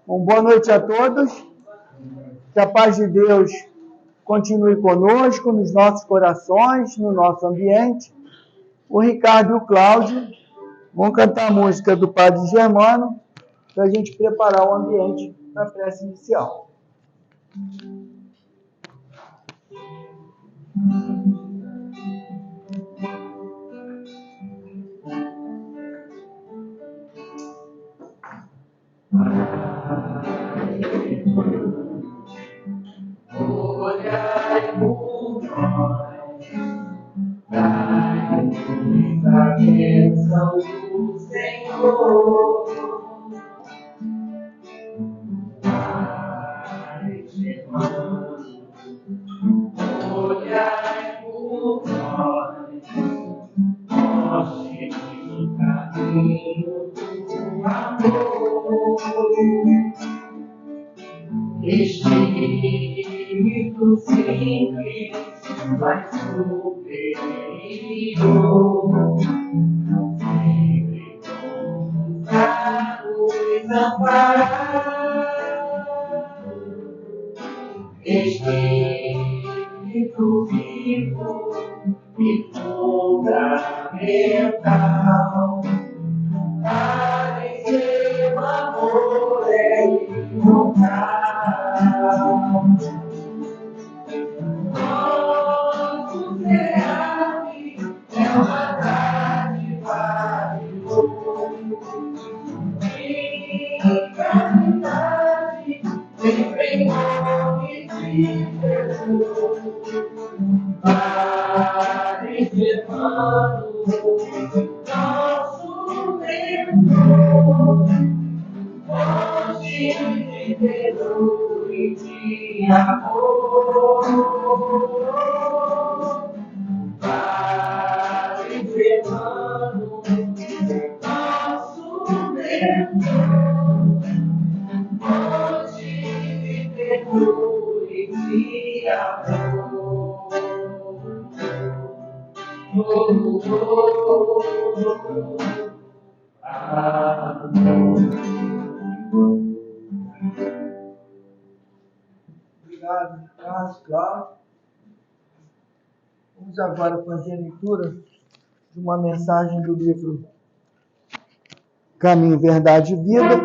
Bom, boa noite a todos. Que a paz de Deus continue conosco, nos nossos corações, no nosso ambiente. O Ricardo e o Cláudio vão cantar a música do Padre Germano para a gente preparar o ambiente para a prece inicial. Olhai por nós, dai-nos a bênção do Senhor. Pai Germano, olhai por nós, mostre-nos o caminho do amor. Espírito simples, mas superior, sempre a nos amparar. Espírito vivo e fundamental, parecer o amor é imortal. Nosso reale é uma dádiva de caridade, sempre em nome de Jesus. Padre Germano, nosso Deus, fonte de Deus e de amor. Padre Germano, nosso Deus, fonte de Deus e de amor. Obrigado, Ricardo, Cláudio. Vamos agora fazer a leitura de uma mensagem do livro Caminho, Verdade e Vida,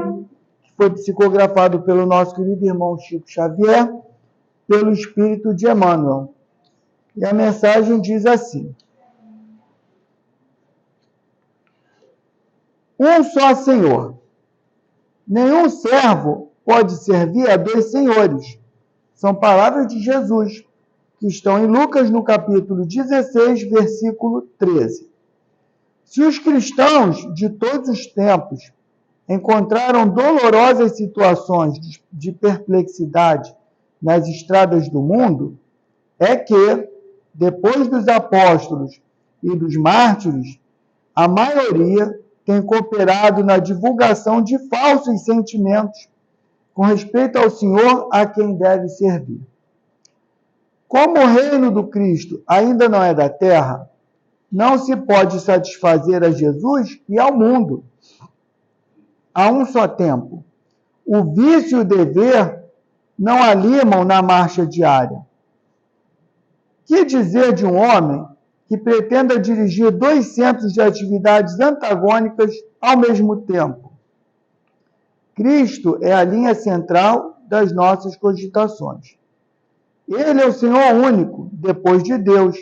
que foi psicografado pelo nosso querido irmão Chico Xavier, pelo Espírito de Emmanuel. E a mensagem diz assim: um só Senhor. Nenhum servo pode servir a dois senhores. São palavras de Jesus, que estão em Lucas, no capítulo 16, versículo 13. Se os cristãos de todos os tempos encontraram dolorosas situações de perplexidade nas estradas do mundo, é que, depois dos apóstolos e dos mártires, a maioria tem cooperado na divulgação de falsos sentimentos com respeito ao Senhor a quem deve servir. Como o reino do Cristo ainda não é da terra, não se pode satisfazer a Jesus e ao mundo a um só tempo. O vício e o dever não alimam na marcha diária. Que dizer de um homem que pretenda dirigir 2 centros de atividades antagônicas ao mesmo tempo? Cristo é a linha central das nossas cogitações. Ele é o Senhor único, depois de Deus,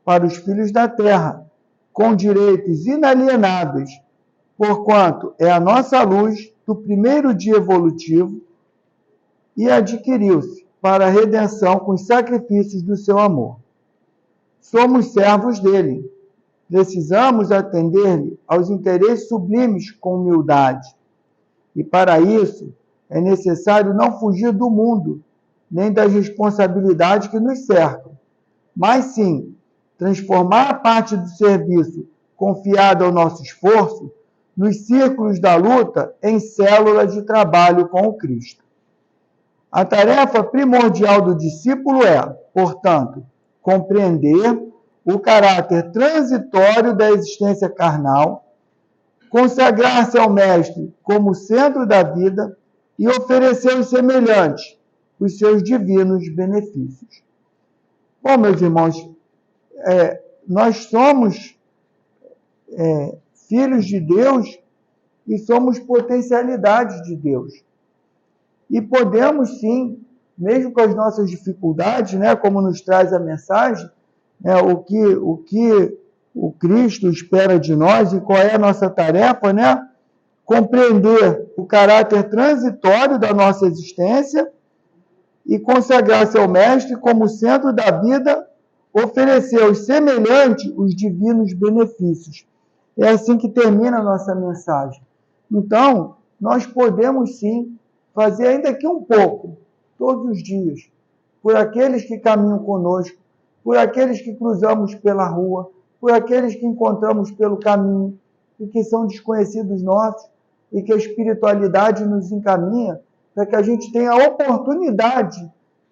para os filhos da terra, com direitos inalienáveis, porquanto é a nossa luz do primeiro dia evolutivo e adquiriu-se para a redenção com os sacrifícios do seu amor. Somos servos dele. Precisamos atender-lhe aos interesses sublimes com humildade. E para isso é necessário não fugir do mundo, nem das responsabilidades que nos cercam, mas sim transformar a parte do serviço confiada ao nosso esforço nos círculos da luta em células de trabalho com o Cristo. A tarefa primordial do discípulo é, portanto, compreender o caráter transitório da existência carnal, consagrar-se ao Mestre como centro da vida e oferecer aos semelhantes os seus divinos benefícios. Bom, meus irmãos, nós somos filhos de Deus e somos potencialidades de Deus. E podemos sim, mesmo com as nossas dificuldades, né, como nos traz a mensagem, né, o que o Cristo espera de nós e qual é a nossa tarefa, né? Compreender o caráter transitório da nossa existência e consagrar-se ao Mestre como centro da vida, oferecer aos semelhantes os divinos benefícios. É assim que termina a nossa mensagem. Então, nós podemos sim fazer ainda que um pouco, todos os dias, por aqueles que caminham conosco, por aqueles que cruzamos pela rua, por aqueles que encontramos pelo caminho e que são desconhecidos nossos e que a espiritualidade nos encaminha para que a gente tenha a oportunidade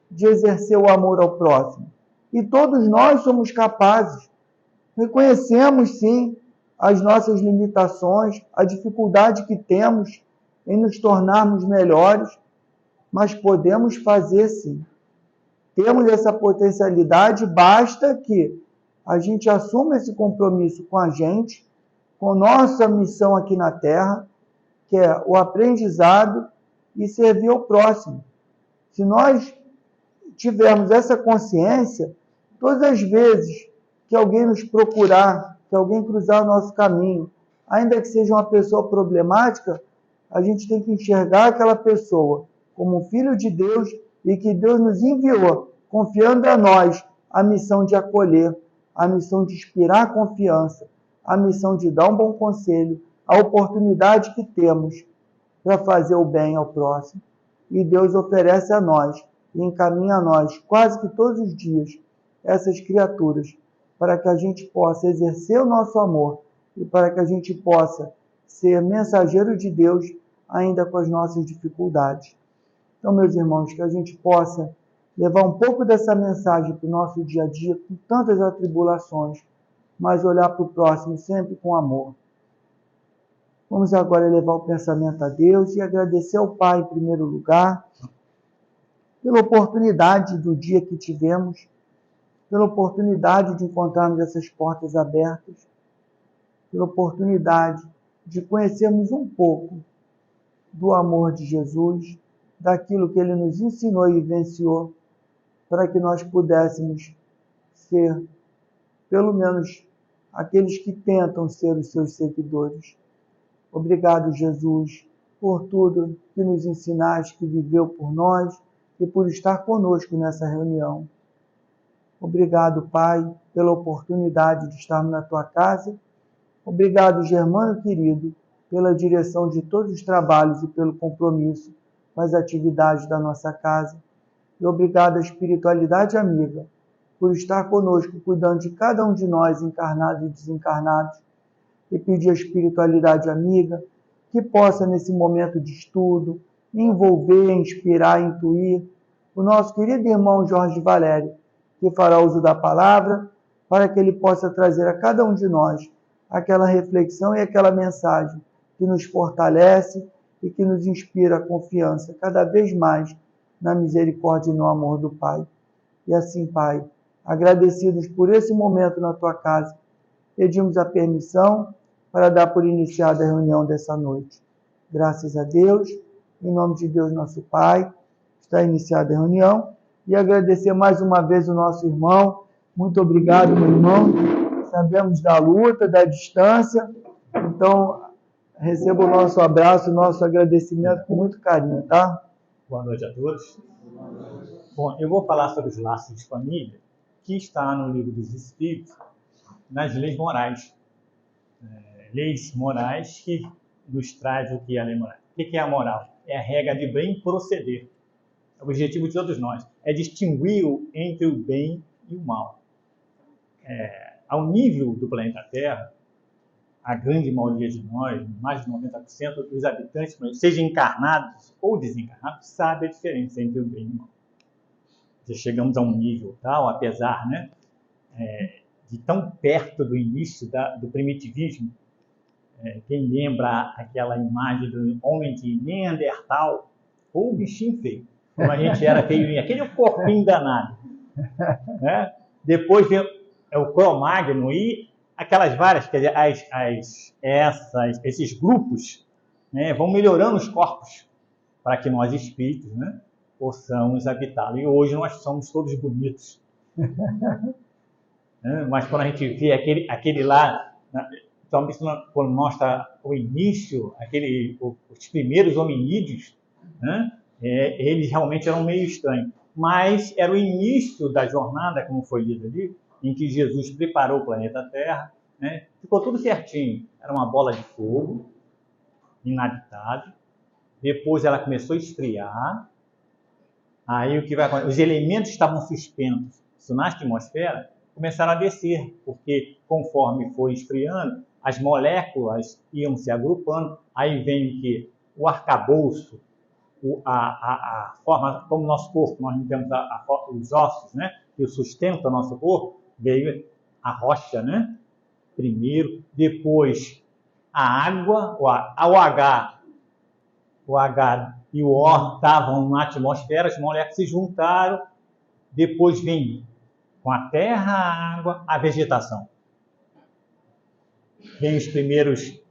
de exercer o amor ao próximo. E todos nós somos capazes. Reconhecemos, sim, as nossas limitações, a dificuldade que temos em nos tornarmos melhores, mas podemos fazer, sim. Temos essa potencialidade, basta que a gente assuma esse compromisso com a gente, com nossa missão aqui na Terra, que é o aprendizado e servir ao próximo. Se nós tivermos essa consciência, todas as vezes que alguém nos procurar, que alguém cruzar o nosso caminho, ainda que seja uma pessoa problemática, a gente tem que enxergar aquela pessoa como um filho de Deus e que Deus nos enviou, confiando a nós a missão de acolher, a missão de inspirar confiança, a missão de dar um bom conselho, a oportunidade que temos para fazer o bem ao próximo. E Deus oferece a nós e encaminha a nós, quase que todos os dias, essas criaturas, para que a gente possa exercer o nosso amor e para que a gente possa ser mensageiro de Deus ainda com as nossas dificuldades. Então, meus irmãos, que a gente possa levar um pouco dessa mensagem para o nosso dia a dia, com tantas atribulações, mas olhar para o próximo sempre com amor. Vamos agora levar o pensamento a Deus e agradecer ao Pai, em primeiro lugar, pela oportunidade do dia que tivemos, pela oportunidade de encontrarmos essas portas abertas, pela oportunidade de conhecermos um pouco do amor de Jesus, daquilo que Ele nos ensinou e vivenciou, para que nós pudéssemos ser, pelo menos, aqueles que tentam ser os seus seguidores. Obrigado, Jesus, por tudo que nos ensinaste, que viveu por nós e por estar conosco nessa reunião. Obrigado, Pai, pela oportunidade de estarmos na Tua casa. Obrigado, Germano querido, pela direção de todos os trabalhos e pelo compromisso com as atividades da nossa casa. E obrigado à espiritualidade amiga por estar conosco, cuidando de cada um de nós, encarnados e desencarnados. E pedir à espiritualidade amiga que possa, nesse momento de estudo, envolver, inspirar, intuir o nosso querido irmão Jorge Valério, que fará uso da palavra, para que ele possa trazer a cada um de nós aquela reflexão e aquela mensagem que nos fortalece e que nos inspira a confiança cada vez mais na misericórdia e no amor do Pai. E assim, Pai, agradecidos por esse momento na Tua casa, pedimos a permissão para dar por iniciada a reunião dessa noite. Graças a Deus, em nome de Deus nosso Pai, está iniciada a reunião. E agradecer mais uma vez o nosso irmão. Muito obrigado, meu irmão. Sabemos da luta, da distância. Então, receba o nosso abraço, o nosso agradecimento com muito carinho, tá? Boa noite a todos. Bom, eu vou falar sobre os laços de família, que está no Livro dos Espíritos, nas leis morais. Leis morais que nos traz o que é a lei moral. O que é a moral? É a regra de bem proceder. O objetivo de todos nós é distinguir entre o bem e o mal. Ao nível do planeta Terra, a grande maioria de nós, mais de 90% dos habitantes, sejam encarnados ou desencarnados, sabe a diferença entre o bem e o mal. Já chegamos a um nível tal, apesar de tão perto do início do primitivismo. Quem lembra aquela imagem do homem de Neandertal, Ou o bichinho feio. Como a gente era feirinho, aquele corpinho danado. Né? Depois veio o Cro-Magnon e aquelas várias, quer dizer, esses grupos, né, vão melhorando os corpos para que nós espíritos, né, possamos habitá-lo. E hoje nós somos todos bonitos. Né? Mas quando a gente vê aquele lá, então, quando mostra o início, os primeiros hominídeos, né, eles realmente eram meio estranhos. Mas era o início da jornada, como foi lido ali, em que Jesus preparou o planeta Terra, né? Ficou tudo certinho. Era uma bola de fogo, inabitável. Depois ela começou a esfriar. Aí o que vai acontecer? Os elementos estavam suspensos na atmosfera, começaram a descer, porque conforme foi esfriando, as moléculas iam se agrupando. Aí vem que o arcabouço, a forma como o nosso corpo, nós não temos os ossos, né, que sustentam o nosso corpo, veio a rocha, né, primeiro, depois a água, o H e o O estavam na atmosfera, as moléculas se juntaram, depois vem com a terra, a água, a vegetação. Vem os primeiros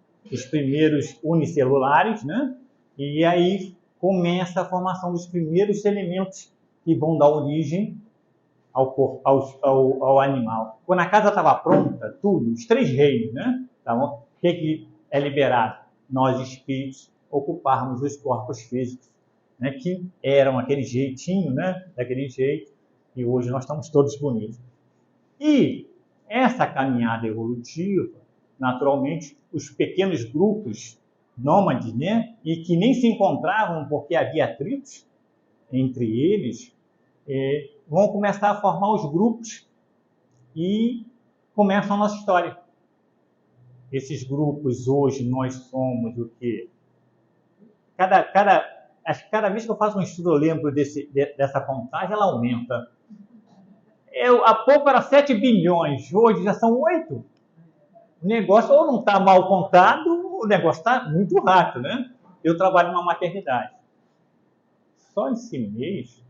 unicelulares, né, e aí começa a formação dos primeiros elementos que vão dar origem ao animal. Quando a casa estava pronta, tudo, os 3 reinos, né? Tá bom? O que é liberado? Nós, espíritos, ocuparmos os corpos físicos, né? Que eram aquele jeitinho, né? Daquele jeito, e hoje nós estamos todos bonitos. E essa caminhada evolutiva, naturalmente, os pequenos grupos nômades, né, e que nem se encontravam porque havia atritos entre eles, vão começar a formar os grupos e começa a nossa história. Esses grupos, hoje, nós somos o quê? Acho que cada vez que eu faço um estudo, eu lembro dessa contagem, ela aumenta. Há pouco era 7 bilhões, hoje já são 8. O negócio ou não está mal contado, o negócio está muito rápido, né? Eu trabalho numa maternidade. Só esse mês,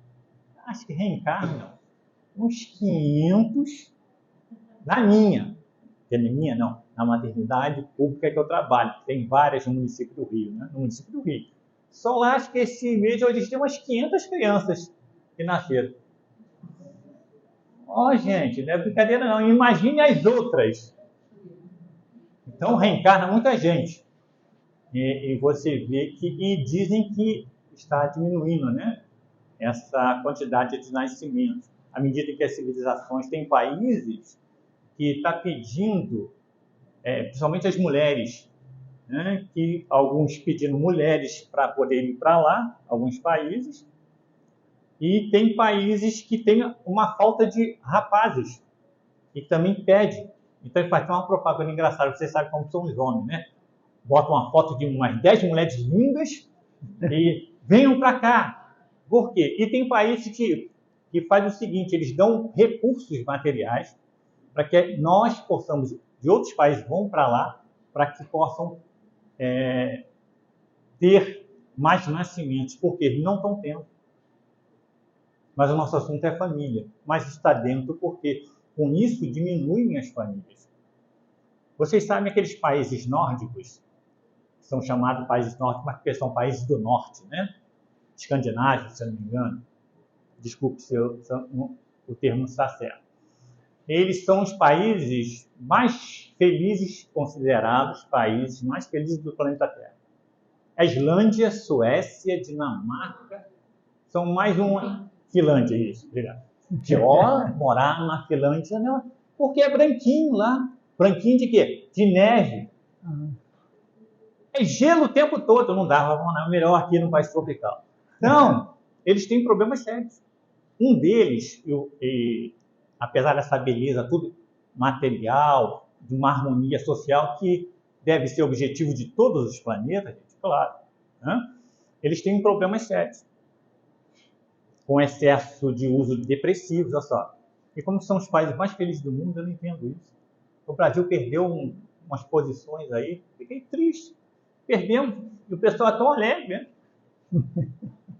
acho que reencarnam uns 500 na minha. Não, na maternidade pública que eu trabalho. Tem várias no município do Rio, né? No município do Rio. Só lá, acho que esse mês eu disse, tem umas 500 crianças que nasceram. Gente, não é brincadeira não. Imagine as outras. Então, reencarna muita gente. E você vê e dizem que está diminuindo, né? Essa quantidade de nascimentos. À medida que as civilizações têm países que estão pedindo, principalmente as mulheres, né? Que alguns pedindo mulheres para poderem ir para lá, alguns países, e tem países que têm uma falta de rapazes, e também pede. Então, ele faz uma propaganda engraçada, você sabe como são os homens, né? Bota uma foto de umas 10 mulheres lindas e venham para cá. Por quê? E tem países que fazem o seguinte, eles dão recursos materiais para que nós possamos, de outros países vão para lá, para que possam ter mais nascimentos, porque eles não estão tendo. Mas o nosso assunto é família, mas está dentro porque com isso diminuem as famílias. Vocês sabem aqueles países nórdicos, que são chamados países nórdicos, mas porque são países do norte, né? Escandinávia, se eu não me engano. Desculpe se o termo não está certo. Eles são os países mais felizes, considerados países mais felizes do planeta Terra. A Islândia, Suécia, Dinamarca, são mais uma... Finlândia, isso, obrigado. Pior morar na Finlândia, não, porque é branquinho lá. Branquinho de quê? De neve. É gelo o tempo todo, não dá, vamos morar melhor aqui no país tropical. Não, eles têm problemas sérios. Um deles, apesar dessa beleza, tudo material, de uma harmonia social que deve ser o objetivo de todos os planetas, gente, claro, né? Eles têm problemas sérios. Com excesso de uso de depressivos, olha só. E como são os países mais felizes do mundo, eu não entendo isso. O Brasil perdeu umas posições aí, fiquei triste. Perdemos, e o pessoal é tão alegre, né?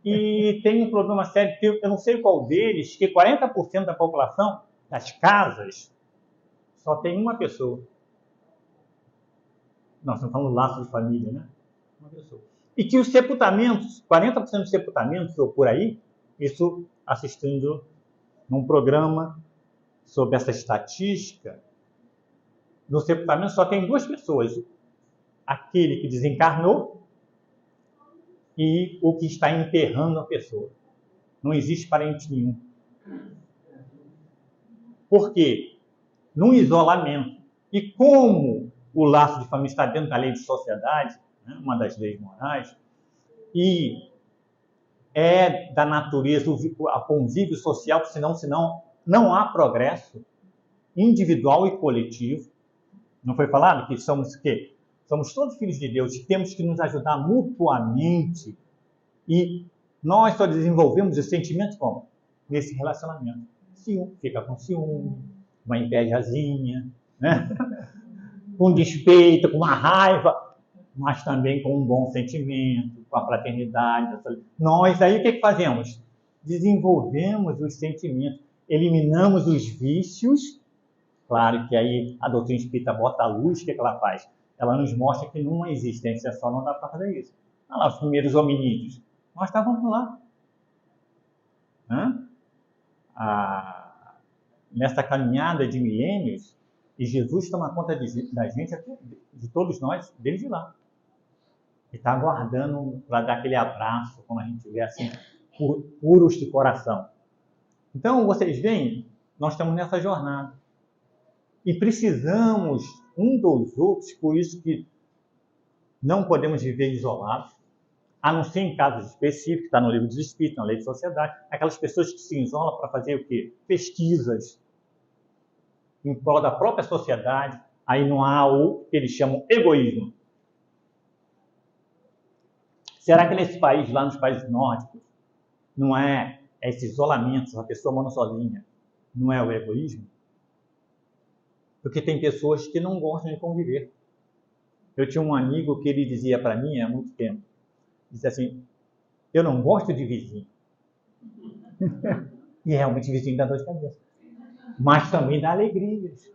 E tem um problema sério, que eu não sei qual deles, que 40% da população das casas só tem uma pessoa. Nós estamos falando do laço de família, né? Uma pessoa. E que os sepultamentos, 40% dos sepultamentos, ou por aí, isso assistindo num programa sobre essa estatística, no sepultamento só tem duas pessoas. Aquele que desencarnou e o que está enterrando a pessoa. Não existe parente nenhum. Por quê? Num isolamento. E como o laço de família está dentro da lei de sociedade, né, uma das leis morais, e é da natureza o convívio social, senão não há progresso individual e coletivo. Não foi falado que somos o quê? Somos todos filhos de Deus e temos que nos ajudar mutuamente. E nós só desenvolvemos os sentimentos como? Nesse relacionamento. Ciúme, fica com ciúme, uma invejazinha, né? Com despeito, com uma raiva, mas também com um bom sentimento, com a fraternidade. Nós aí o que fazemos? Desenvolvemos os sentimentos, eliminamos os vícios. Claro que aí a doutrina espírita bota a luz, o que ela faz? Ela nos mostra que numa existência só não dá para fazer isso. Olha lá, os primeiros hominídeos. Nós estávamos lá. Nessa caminhada de milênios, e Jesus toma conta da gente, de todos nós, desde lá. E está aguardando para dar aquele abraço, como a gente vê assim, puros de coração. Então, vocês veem, nós estamos nessa jornada. E precisamos um dos outros, por isso que não podemos viver isolados, a não ser em casos específicos, está no livro dos Espíritos, na lei de sociedade, aquelas pessoas que se isolam para fazer o quê? Pesquisas em prol da própria sociedade, aí não há o que eles chamam egoísmo. Será que nesse país, lá nos países nórdicos, não é esse isolamento, essa pessoa morando sozinha, não é o egoísmo? Porque tem pessoas que não gostam de conviver. Eu tinha um amigo que ele dizia para mim há muito tempo, dizia assim, eu não gosto de vizinho. E realmente vizinho dá dor de cabeça. Mas também dá alegrias.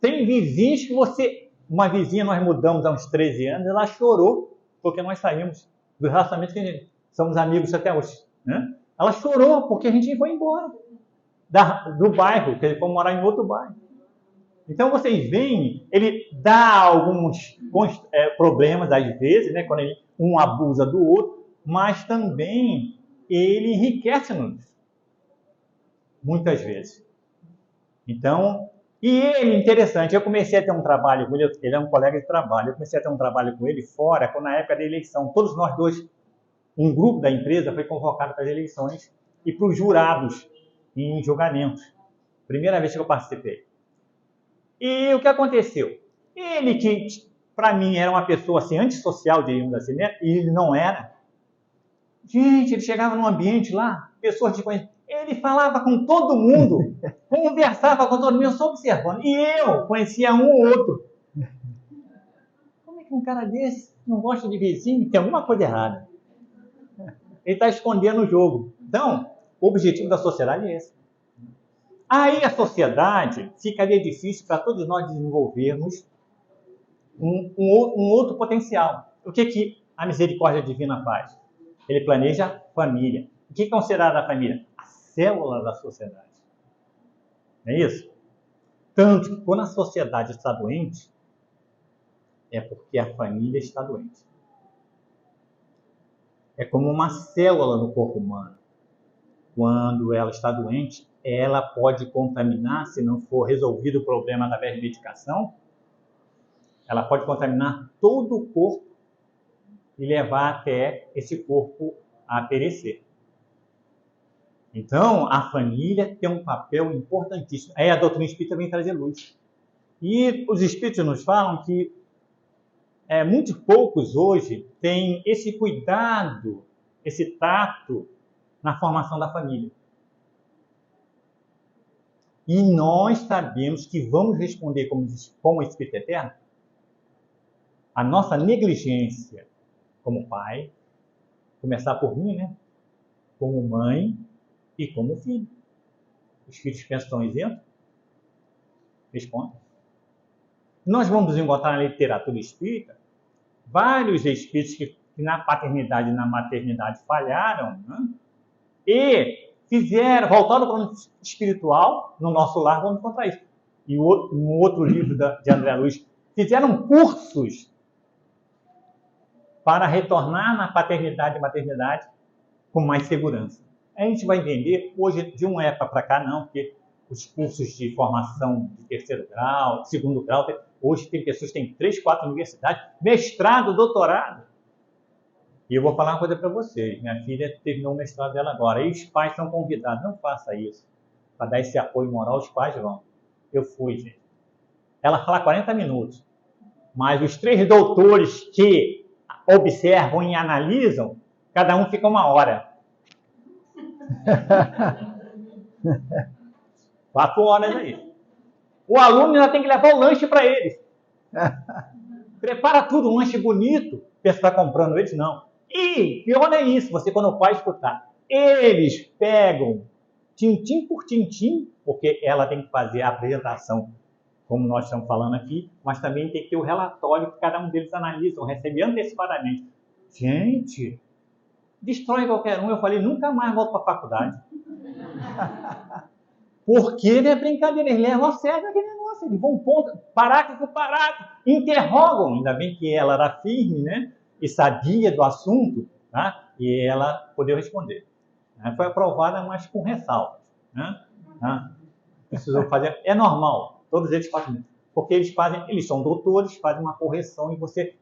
Tem vizinhos que você... Uma vizinha nós mudamos há uns 13 anos, ela chorou porque nós saímos do relacionamento que somos amigos até hoje. Né? Ela chorou porque a gente foi embora do bairro, que ele foi morar em outro bairro. Então vocês veem, ele dá alguns problemas às vezes, né, quando um abusa do outro, mas também ele enriquece-nos muitas vezes. Então, e ele, interessante, eu comecei a ter um trabalho com ele, ele é um colega de trabalho, eu comecei a ter um trabalho com ele fora, na época da eleição, todos nós dois, um grupo da empresa foi convocado para as eleições e para os jurados em julgamentos. Primeira vez que eu participei. E o que aconteceu? Ele que, para mim, era uma pessoa assim, antissocial, diríamos assim, né? E ele não era. Gente, ele chegava num ambiente lá, pessoas de conhecimento, ele falava com todo mundo, conversava com todo mundo, só observando. E eu conhecia um ou outro. Como é que um cara desse não gosta de vizinho? Tem alguma coisa errada. Ele está escondendo o jogo. Então, o objetivo da sociedade é esse. Aí a sociedade ficaria difícil para todos nós desenvolvermos um outro potencial. O que a misericórdia divina faz? Ele planeja família. O que é considerado a família? A célula da sociedade. Não é isso? Tanto que quando a sociedade está doente, é porque a família está doente. É como uma célula no corpo humano. Quando ela está doente, ela pode contaminar, se não for resolvido o problema através de medicação, ela pode contaminar todo o corpo e levar até esse corpo a perecer. Então, a família tem um papel importantíssimo. Aí a doutrina espírita vem trazer luz. E os espíritos nos falam que muito poucos hoje têm esse cuidado, esse tato na formação da família. E nós sabemos que vamos responder como Espírito Eterno a nossa negligência como pai, começar por mim, né? Como mãe e como filho. Os filhos pensam que estão isentos? Responda. Nós vamos encontrar na literatura espírita vários espíritos que na paternidade e na maternidade falharam, né? E voltaram para o plano espiritual, no nosso lar, vamos encontrar isso. E no outro livro de André Luiz, fizeram cursos para retornar na paternidade e maternidade com mais segurança. A gente vai entender, hoje, de uma época para cá, não, porque os cursos de formação de terceiro grau, de segundo grau, hoje tem pessoas que têm 3, 4 universidades, mestrado, doutorado. E eu vou falar uma coisa para vocês. Minha filha terminou o mestrado dela agora. E os pais são convidados. Não faça isso. Para dar esse apoio moral, os pais vão. Eu fui, gente. Ela fala 40 minutos. Mas os 3 doutores que observam e analisam, cada um fica 1 hora. 4 horas aí. O aluno ainda tem que levar o lanche para eles. Prepara tudo, um lanche bonito. Você está comprando eles? Não. E pior é isso, você quando vai escutar. Eles pegam tintim por tintim, porque ela tem que fazer a apresentação, como nós estamos falando aqui, mas também tem que ter o relatório que cada um deles analisam, recebe antecipadamente. Gente, destrói qualquer um. Eu falei, nunca mais volto para a faculdade. Porque não é brincadeira, eles levam a sério aquele negócio, eles vão parágrafo por parágrafo, interrogam. Ainda bem que ela era firme, né? E sabia do assunto, tá? E ela podia responder. Foi aprovada, mas com ressalvas, né? Precisou fazer. É normal, todos eles fazem. Porque eles são doutores, fazem uma correção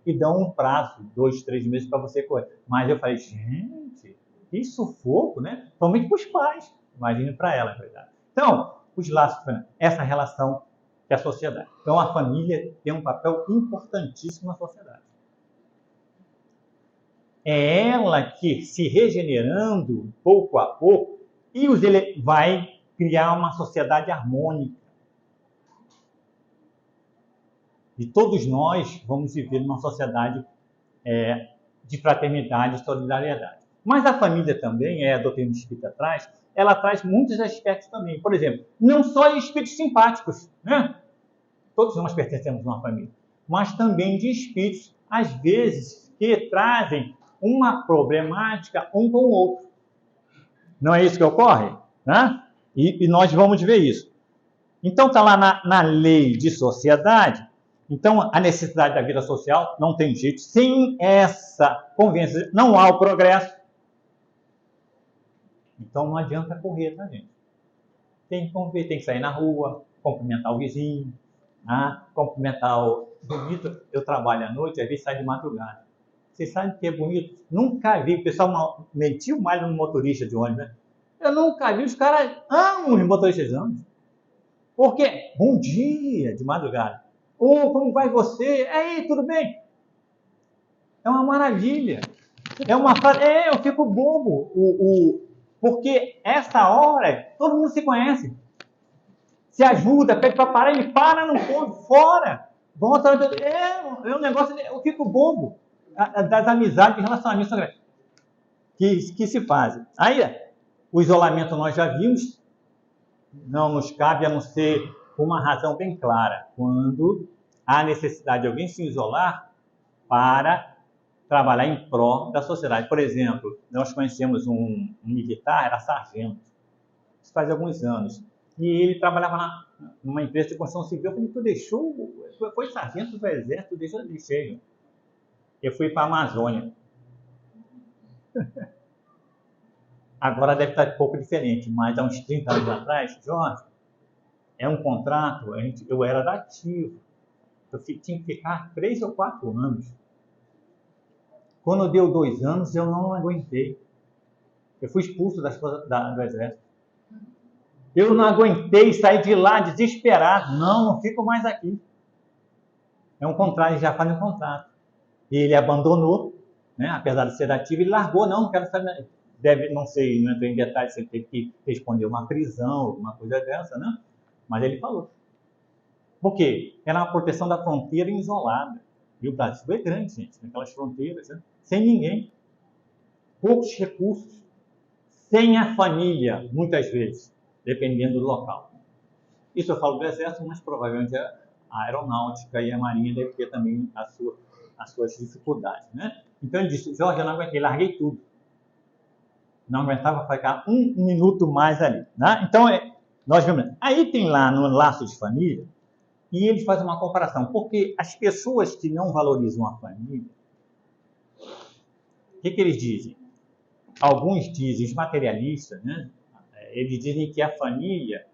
e dão um prazo, 2, 3 meses para você correr. Mas eu falei, gente, que sufoco, né? Somente para os pais. Imagine para ela, na verdade. Então, os laços, essa relação que a sociedade. Então, a família tem um papel importantíssimo na sociedade. É ela que, se regenerando pouco a pouco, vai criar uma sociedade harmônica. E todos nós vamos viver numa sociedade de fraternidade e solidariedade. Mas a família também, a doutrina espírita traz, ela traz muitos aspectos também. Por exemplo, não só espíritos simpáticos, né? Todos nós pertencemos a uma família. Mas também de espíritos, às vezes, que trazem uma problemática um com o outro. Não é isso que ocorre? Né? E nós vamos ver isso. Então, está lá na lei de sociedade. Então, a necessidade da vida social não tem jeito. Sem essa convivência, não há o progresso. Então, não adianta correr, tá, gente? Tem que conviver, tem que sair na rua, cumprimentar o vizinho, cumprimentar o bonito. Eu trabalho à noite, às vezes sai de madrugada. Vocês sabem que é bonito? Nunca vi. O pessoal mentiu mais no motorista de ônibus, né? Eu nunca vi. Os caras amam os motoristas de ônibus. Porque, bom dia, de madrugada. Como vai você? Aí, tudo bem? É uma maravilha. Eu fico bobo. Porque essa hora, todo mundo se conhece. Se ajuda, pede para parar, ele para, não pode, fora. Volta, é um negócio, eu fico bobo das amizades, de relacionamentos que se fazem. Aí, o isolamento nós já vimos, não nos cabe a não ser uma razão bem clara, quando há necessidade de alguém se isolar para trabalhar em prol da sociedade. Por exemplo, nós conhecemos um militar, era sargento, isso faz alguns anos, e ele trabalhava numa empresa de construção civil. Eu falei, tu deixou, foi sargento do exército, deixei. Eu fui para a Amazônia. Agora deve estar um pouco diferente, mas há uns 30 anos atrás, Jorge, é um contrato, eu era da ativa. Eu tinha que ficar 3 ou 4 anos. Quando deu 2 anos, eu não aguentei. Eu fui expulso do exército. Eu não aguentei sair de lá desesperado. Não fico mais aqui. É um contrato, ele já faz um contrato. E ele abandonou, né? Apesar de ser ativo, ele largou, não quero saber. Não sei, não entrei em detalhes se ele teve que responder uma prisão, alguma coisa dessa, né? Mas ele falou. Por quê? Era uma proteção da fronteira isolada. E o Brasil é grande, gente, naquelas fronteiras, né? sem ninguém, poucos recursos, sem a família, muitas vezes, dependendo do local. Isso eu falo do Exército, mas provavelmente a Aeronáutica e a Marinha devem ter também as suas dificuldades, né? Então ele disse: Jorge, eu não aguentei, larguei tudo. Não aguentava ficar um minuto mais ali, né? Então, nós vemos. Aí tem lá no Laço de Família, e eles fazem uma comparação, porque as pessoas que não valorizam a família, o que eles dizem? Alguns dizem, os materialistas, né? Eles dizem que a família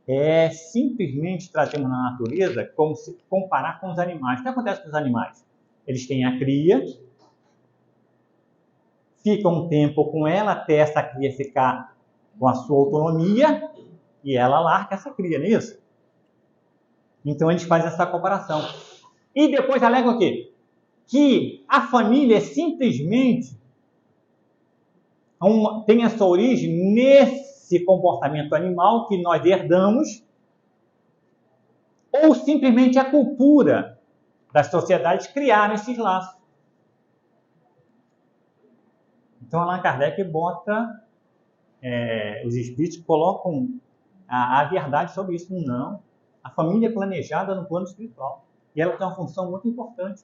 é simplesmente trazemos na natureza como se comparar com os animais. O que acontece com os animais? Eles têm a cria, ficam um tempo com ela até essa cria ficar com a sua autonomia e ela larga essa cria, não é isso? Então eles fazem essa comparação. E depois alegam o quê? Que a família é simplesmente tem a sua origem nesse comportamento animal que nós herdamos, ou simplesmente a cultura das sociedades criaram esses laços. Então Allan Kardec bota, os espíritos colocam a verdade sobre isso. Não, a família é planejada no plano espiritual e ela tem uma função muito importante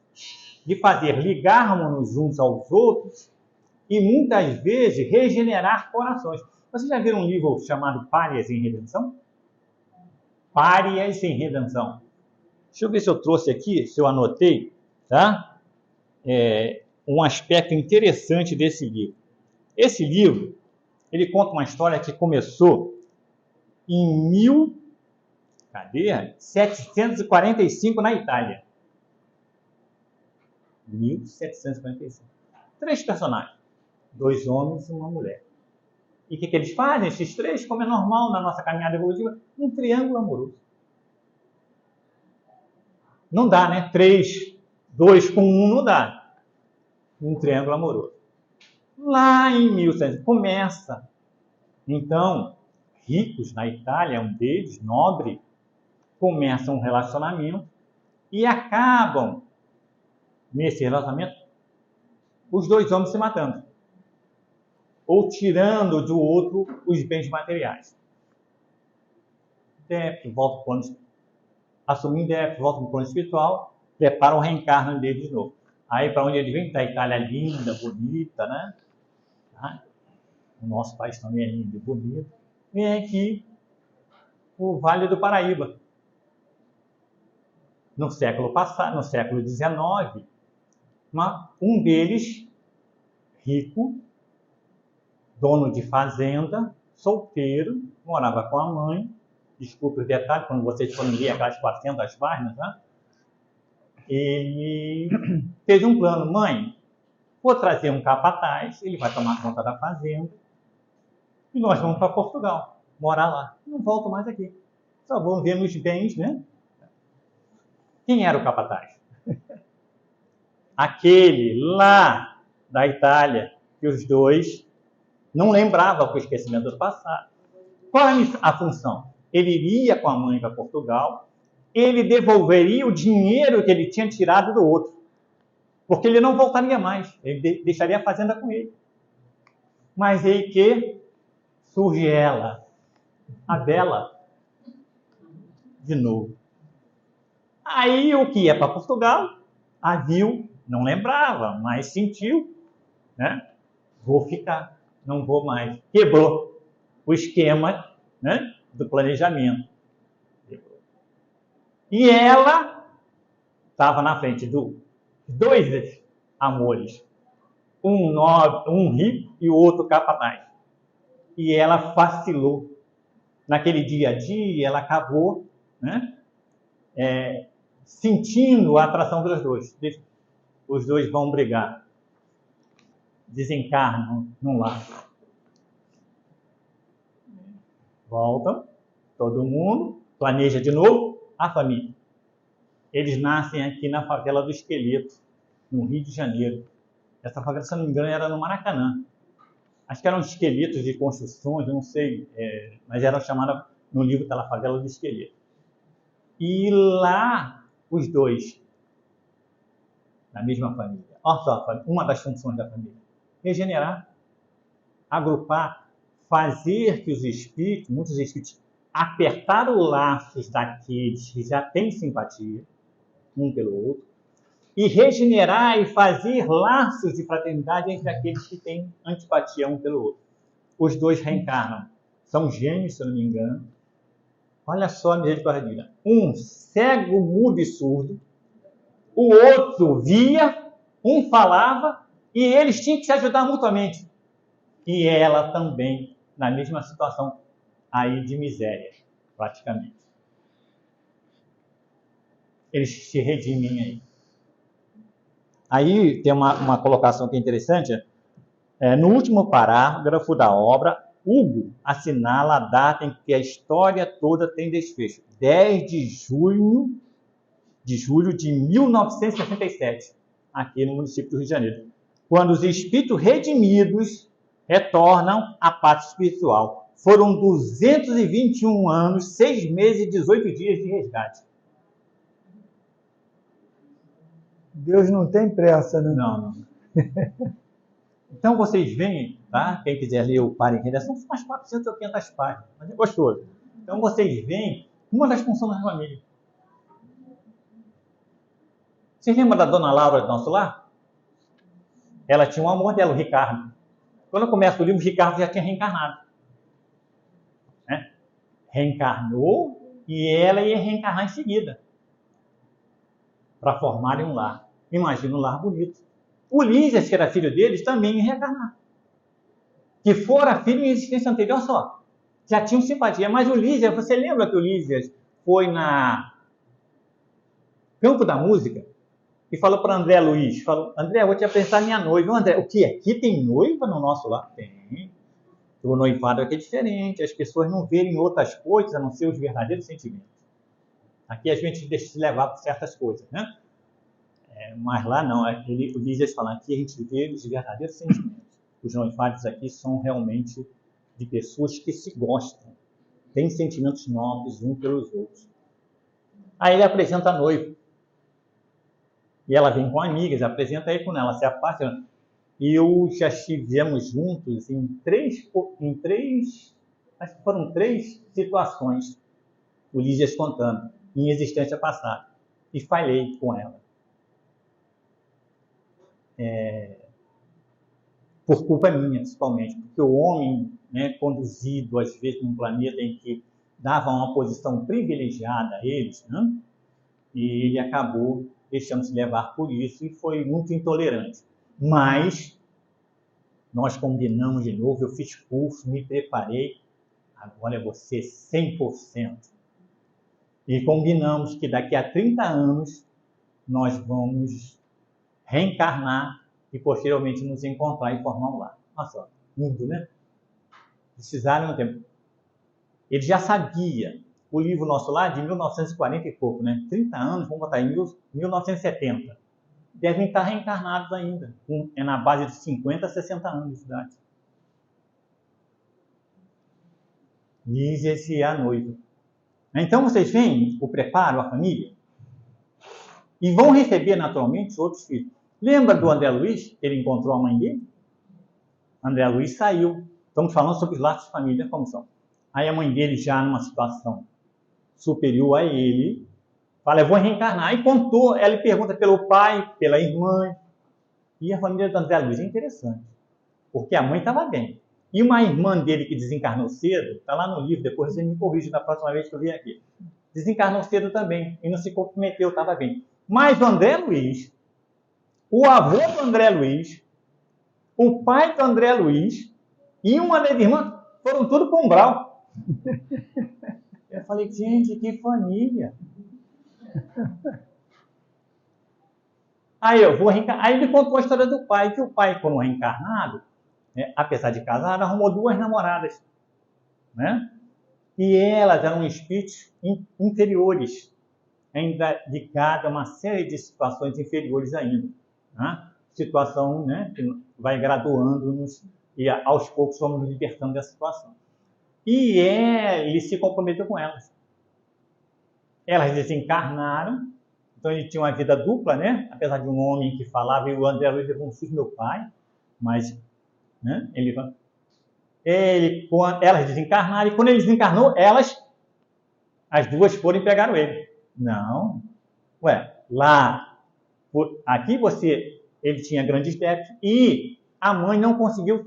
de fazer ligarmos-nos uns aos outros e muitas vezes regenerar corações. Vocês já viram um livro chamado Párias em Redenção? Párias em Redenção. Deixa eu ver se eu trouxe aqui, se eu anotei, tá? Um aspecto interessante desse livro. Esse livro, ele conta uma história que começou em 1745 na Itália. 1745. 3 personagens, 2 homens e uma mulher. E o que eles fazem? Esses 3, como é normal na nossa caminhada evolutiva, um triângulo amoroso. Não dá, né? 3, 2 com 1 não dá. Um triângulo amoroso. Lá em 1100 começa. Então, ricos na Itália, um deles, nobre, começam um relacionamento e acabam, nesse relacionamento, os 2 homens se matando. Ou tirando do outro os bens materiais. Débito, volta para o plano, assumindo débito, volta para o plano espiritual, preparam o reencarno dele de novo. Aí para onde ele vem? Da Itália linda, bonita, né? O nosso país também é lindo e bonito. Vem aqui o Vale do Paraíba. No século passado, no século XIX, um deles, rico, dono de fazenda, solteiro, morava com a mãe. Desculpe os detalhes, quando vocês forem ler aquelas 400 páginas, né? Ele fez um plano: mãe, vou trazer um capataz, ele vai tomar conta da fazenda e nós vamos para Portugal, morar lá. Não volto mais aqui. Só vou ver nos bens, né? Quem era o capataz? Aquele lá da Itália, que os 2 não lembravam com o esquecimento do passado. Qual é a função? Ele iria com a mãe para Portugal, ele devolveria o dinheiro que ele tinha tirado do outro, porque ele não voltaria mais, ele deixaria a fazenda com ele. Mas aí que surge ela, a Bela, de novo. Aí o que ia para Portugal, a viu, não lembrava, mas sentiu, né? Vou ficar, não vou mais. Quebrou o esquema, né, do planejamento. E ela estava na frente dos 2 amores, um nobre, um rico e o outro capataz. E ela vacilou. Naquele dia a dia, ela acabou, né, sentindo a atração dos 2. Os 2 vão brigar, desencarnam num lar. Voltam, todo mundo, planeja de novo a família. Eles nascem aqui na favela do Esqueleto, no Rio de Janeiro. Essa favela, se eu não me engano, era no Maracanã. Acho que eram esqueletos de construções, eu não sei, mas eram chamadas, no livro está lá, favela do Esqueleto. E lá, os 2, na mesma família. Olha só, uma das funções da família. Regenerar, agrupar, fazer que os espíritos, muitos espíritos, apertar os laços daqueles que já têm simpatia um pelo outro, e regenerar e fazer laços de fraternidade entre aqueles que têm antipatia um pelo outro. Os dois reencarnam. São gêmeos, se eu não me engano. Olha só a misericórdia divina. Um cego, mudo e surdo. O outro via, um falava, e eles tinham que se ajudar mutuamente. E ela também, na mesma situação aí de miséria, praticamente. Eles se redimem aí. Aí tem uma colocação que é interessante. No último parágrafo da obra, Hugo assinala a data em que a história toda tem desfecho. 10 de julho de 1967, aqui no município do Rio de Janeiro. Quando os espíritos redimidos retornam à pátria espiritual. Foram 221 anos, 6 meses e 18 dias de resgate. Deus não tem pressa, né? Não. Então vocês veem, tá? Quem quiser ler o Para em Redação, são umas 480 páginas, mas é gostoso. Então vocês veem uma das funções da família. Vocês lembram da dona Laura do nosso lar? Ela tinha um amor dela, o Ricardo. Quando começa o livro, o Ricardo já tinha reencarnado. Né? Reencarnou e ela ia reencarnar em seguida. Para formarem um lar. Imagina um lar bonito. O Lísias, que era filho deles, também ia reencarnar. Que fora filho em existência anterior só. Já tinham simpatia. Mas o Lísias, você lembra que o Lísias foi na Campo da Música e falou para André Luiz, falou, André, eu vou te apresentar minha noiva. André, o que? Aqui tem noiva no nosso lar? Tem. O noivado aqui é diferente. As pessoas não verem outras coisas a não ser os verdadeiros sentimentos. Aqui a gente deixa se levar por certas coisas, né? Mas lá não, o Lísias fala, aqui a gente vê os verdadeiros sentimentos. Os noivados aqui são realmente de pessoas que se gostam, têm sentimentos nobres uns pelos outros. Aí ele apresenta a noiva. E ela vem com amigas, apresenta aí quando ela se afasta. E eu já estivemos juntos em três, acho que foram 3 situações, o Lísias contando, em existência passada. E falhei com ela. Por culpa minha, principalmente, porque o homem, né, conduzido, às vezes, num planeta em que dava uma posição privilegiada a eles, né, e ele acabou deixando-se levar por isso e foi muito intolerante. Mas nós combinamos de novo, eu fiz curso, me preparei, agora é você 100%. E combinamos que daqui a 30 anos nós vamos reencarnar e posteriormente nos encontrar e formar um lar. Olha só, lindo, né? Precisaram um tempo. Ele já sabia, o livro Nosso Lar de 1940 e pouco, né? 30 anos, vamos botar em 1970. Devem estar reencarnados ainda. É na base de 50 a 60 anos de idade. Lísias e a noiva. Então vocês veem o preparo, a família? E vão receber naturalmente outros filhos. Lembra do André Luiz? Ele encontrou a mãe dele? André Luiz saiu. Estamos falando sobre os laços de família, como são. Aí a mãe dele, já numa situação superior a ele, fala, eu vou reencarnar. E contou, ela pergunta pelo pai, pela irmã. E a família do André Luiz é interessante, porque a mãe estava bem. E uma irmã dele que desencarnou cedo, está lá no livro, depois você me corrige da próxima vez que eu vier aqui. Desencarnou cedo também, e não se comprometeu, estava bem. Mas o André Luiz, o avô do André Luiz, o pai do André Luiz e uma das irmãs foram tudo para o umbral. Eu falei, gente, que família. Aí eu vou reencarnar. Aí ele contou a história do pai, que o pai, quando reencarnado, né, apesar de casado, arrumou 2 namoradas. Né? E elas eram espíritos inferiores, ainda ligadas a uma série de situações inferiores ainda. Né? Situação, né, que vai graduando-nos e aos poucos vamos nos libertando dessa situação. E ele se comprometeu com elas. Elas desencarnaram Então ele tinha uma vida dupla, né? Apesar de um homem que falava, e o André Luiz levou um susto meu pai, mas né? Elas desencarnaram, e quando ele desencarnou, as duas foram e pegaram ele. Não. Ué, aqui ele tinha grandes débitos e a mãe não conseguiu,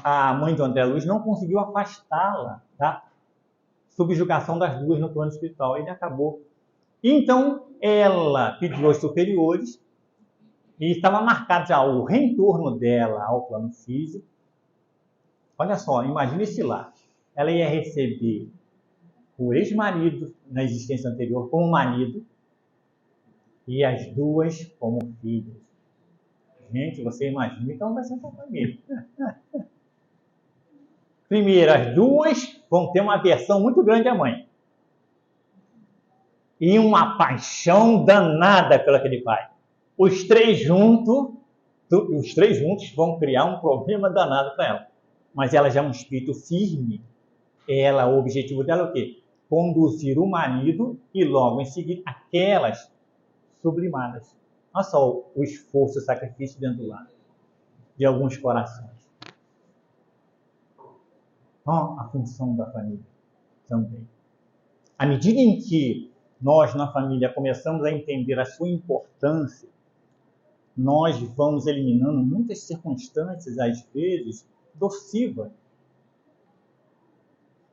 a mãe do André Luiz não conseguiu afastá-la da subjugação das duas no plano espiritual. Ele acabou. Então, ela pediu aos superiores e estava marcado já o retorno dela ao plano físico. Olha só, imagina esse lar. Ela ia receber o ex-marido na existência anterior como marido e as duas como filhas. Gente, você imagina, então vai ser uma família. Primeiro, as duas vão ter uma aversão muito grande à mãe. E uma paixão danada pelo aquele pai. Os três juntos vão criar um problema danado para ela. Mas ela já é um espírito firme. O objetivo dela é o quê? Conduzir o marido e logo em seguida aquelas sublimadas. Olha só o esforço, o sacrifício dentro do lar de alguns corações. A função da família também. À medida em que nós, na família, começamos a entender a sua importância, nós vamos eliminando muitas circunstâncias, às vezes, nocivas.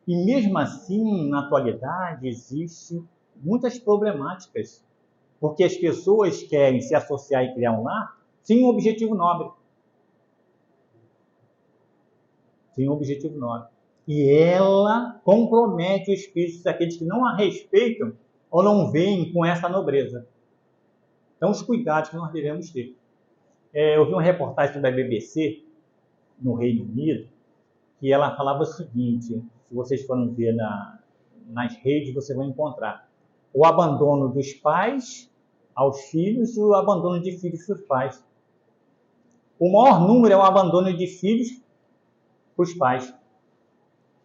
E mesmo assim, na atualidade, existem muitas problemáticas, porque as pessoas querem se associar e criar um lar sem um objetivo nobre. Sem um objetivo nobre. E ela compromete os espíritos daqueles que não a respeitam ou não veem com essa nobreza. Então, os cuidados que nós devemos ter. Eu vi uma reportagem da BBC, no Reino Unido, que ela falava o seguinte, se vocês forem ver nas redes, vocês vão encontrar o abandono dos pais aos filhos e o abandono de filhos para os pais. O maior número é o abandono de filhos para os pais.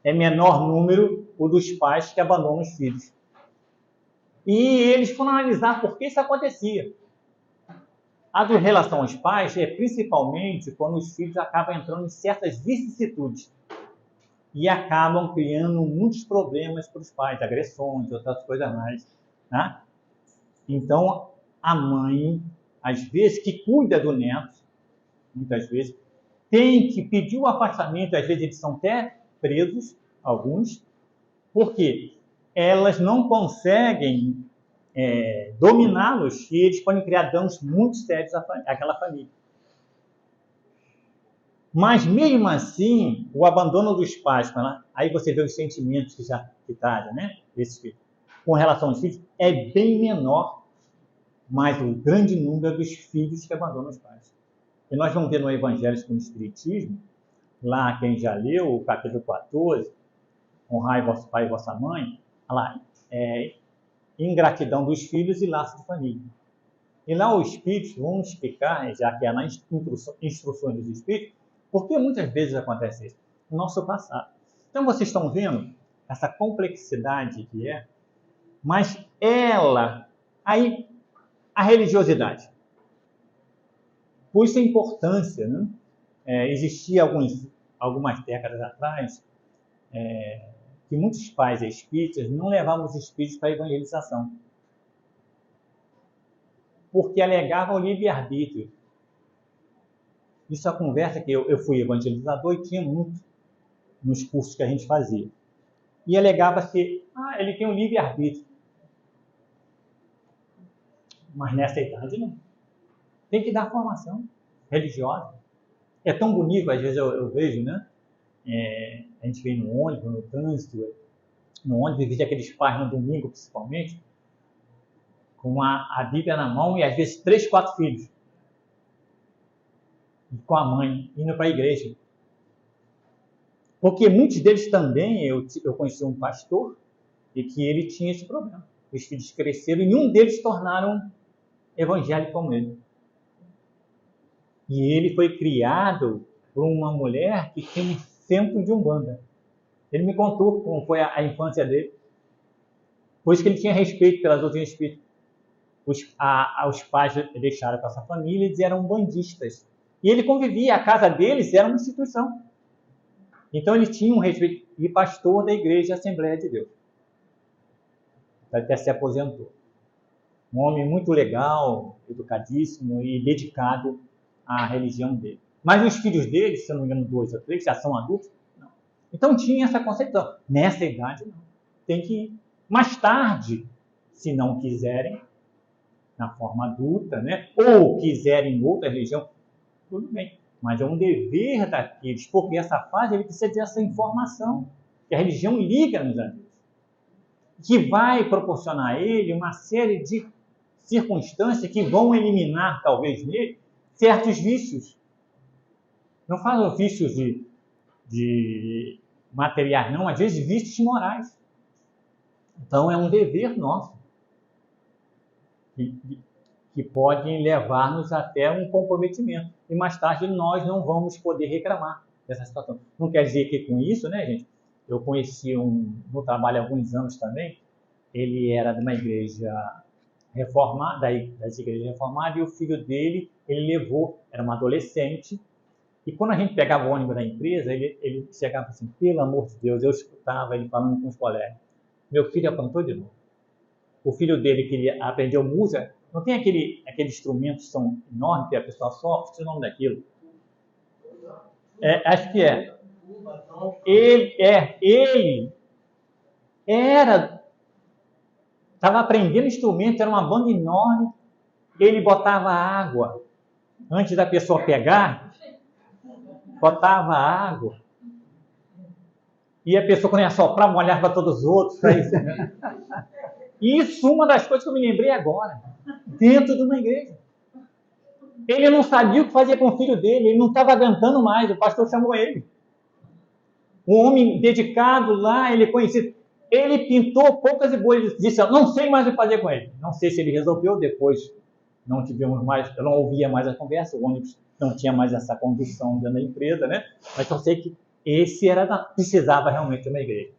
É menor número o dos pais que abandonam os filhos. E eles foram analisar por que isso acontecia. A do relação aos pais é principalmente quando os filhos acabam entrando em certas vicissitudes e acabam criando muitos problemas para os pais, agressões, outras coisas mais. Né? Então, a mãe, às vezes, que cuida do neto, muitas vezes, tem que pedir o afastamento, às vezes eles são até presos, alguns, porque elas não conseguem dominá-los e eles podem criar danos muito sérios àquela família. Mas mesmo assim, o abandono dos pais, aí você vê os sentimentos que trazem, né? Com relação aos filhos, é bem menor, mas o grande número é dos filhos que abandonam os pais. E nós vamos ver no Evangelho segundo o Espiritismo, lá quem já leu, o capítulo 14, honrai vosso pai e vossa mãe, lá, ingratidão dos filhos e laço de família. E lá os espíritos vão explicar, já que é nas instruções dos espíritos, por que muitas vezes acontece isso? No nosso passado. Então vocês estão vendo essa complexidade que é, mas aí a religiosidade. Por isso a importância, né? Existia algumas décadas atrás, que muitos pais espíritas não levavam os espíritos para a evangelização, porque alegavam o livre-arbítrio. Isso é a conversa que eu fui evangelizador e tinha muito nos cursos que a gente fazia. E alegava-se, ele tem um livre-arbítrio. Mas nessa idade não. Tem que dar formação religiosa. É tão bonito, às vezes eu vejo, né? A gente vem no ônibus, no trânsito, no ônibus, vejo aqueles pais no domingo, principalmente, com a Bíblia na mão e às vezes 3, 4 filhos. E com a mãe, indo para a igreja. Porque muitos deles também, eu conheci um pastor, e que ele tinha esse problema. Os filhos cresceram e nenhum deles se tornaram evangélicos como ele. E ele foi criado por uma mulher que tem um centro de Umbanda. Ele me contou como foi a infância dele. Por isso que ele tinha respeito pelas outras espíritas. os pais deixaram com essa família, eles eram bandistas. E ele convivia, a casa deles era uma instituição. Então ele tinha um respeito, e pastor da igreja Assembleia de Deus. Até se aposentou. Um homem muito legal, educadíssimo e dedicado à religião dele. Mas os filhos dele, se eu não me engano, 2 ou 3, já são adultos, não. Então tinha essa concepção. Nessa idade, não. Tem que ir. Mais tarde, se não quiserem, na forma adulta, né? Ou quiserem outra religião, tudo bem. Mas é um dever daqueles, porque essa fase ele precisa ter essa informação, que a religião liga-nos a Deus, que vai proporcionar a ele uma série de circunstâncias que vão eliminar, talvez, nele, certos vícios. Não falo vícios de materiais, não, às vezes vícios morais. Então é um dever nosso, que podem levar-nos até um comprometimento. E mais tarde nós não vamos poder reclamar dessa situação. Não quer dizer que com isso, né, gente? Eu conheci no trabalho há alguns anos também, ele era de uma igreja reformada, das igrejas reformadas, e o filho dele, ele levou, era um adolescente, e quando a gente pegava o ônibus da empresa, ele chegava assim, pelo amor de Deus, eu escutava ele falando com os colegas, meu filho aprontou de novo. O filho dele queria aprender música, não tem aqueles instrumentos que são enormes, que a pessoa só, o nome daquilo. Acho que é. Ele estava aprendendo instrumento, era uma banda enorme, ele botava água, antes da pessoa pegar, botava água, e a pessoa, quando ia soprar, molhava para todos os outros. Isso, uma das coisas que eu me lembrei agora, dentro de uma igreja. Ele não sabia o que fazer com o filho dele, ele não estava aguentando mais, o pastor chamou ele. Um homem dedicado lá, ele conhecido. Ele pintou poucas e boas, ele disse, não sei mais o que fazer com ele. Não sei se ele resolveu, depois não tivemos mais, eu não ouvia mais a conversa, o ônibus não tinha mais essa condução dentro da empresa, né? Mas eu sei que esse precisava realmente de uma igreja.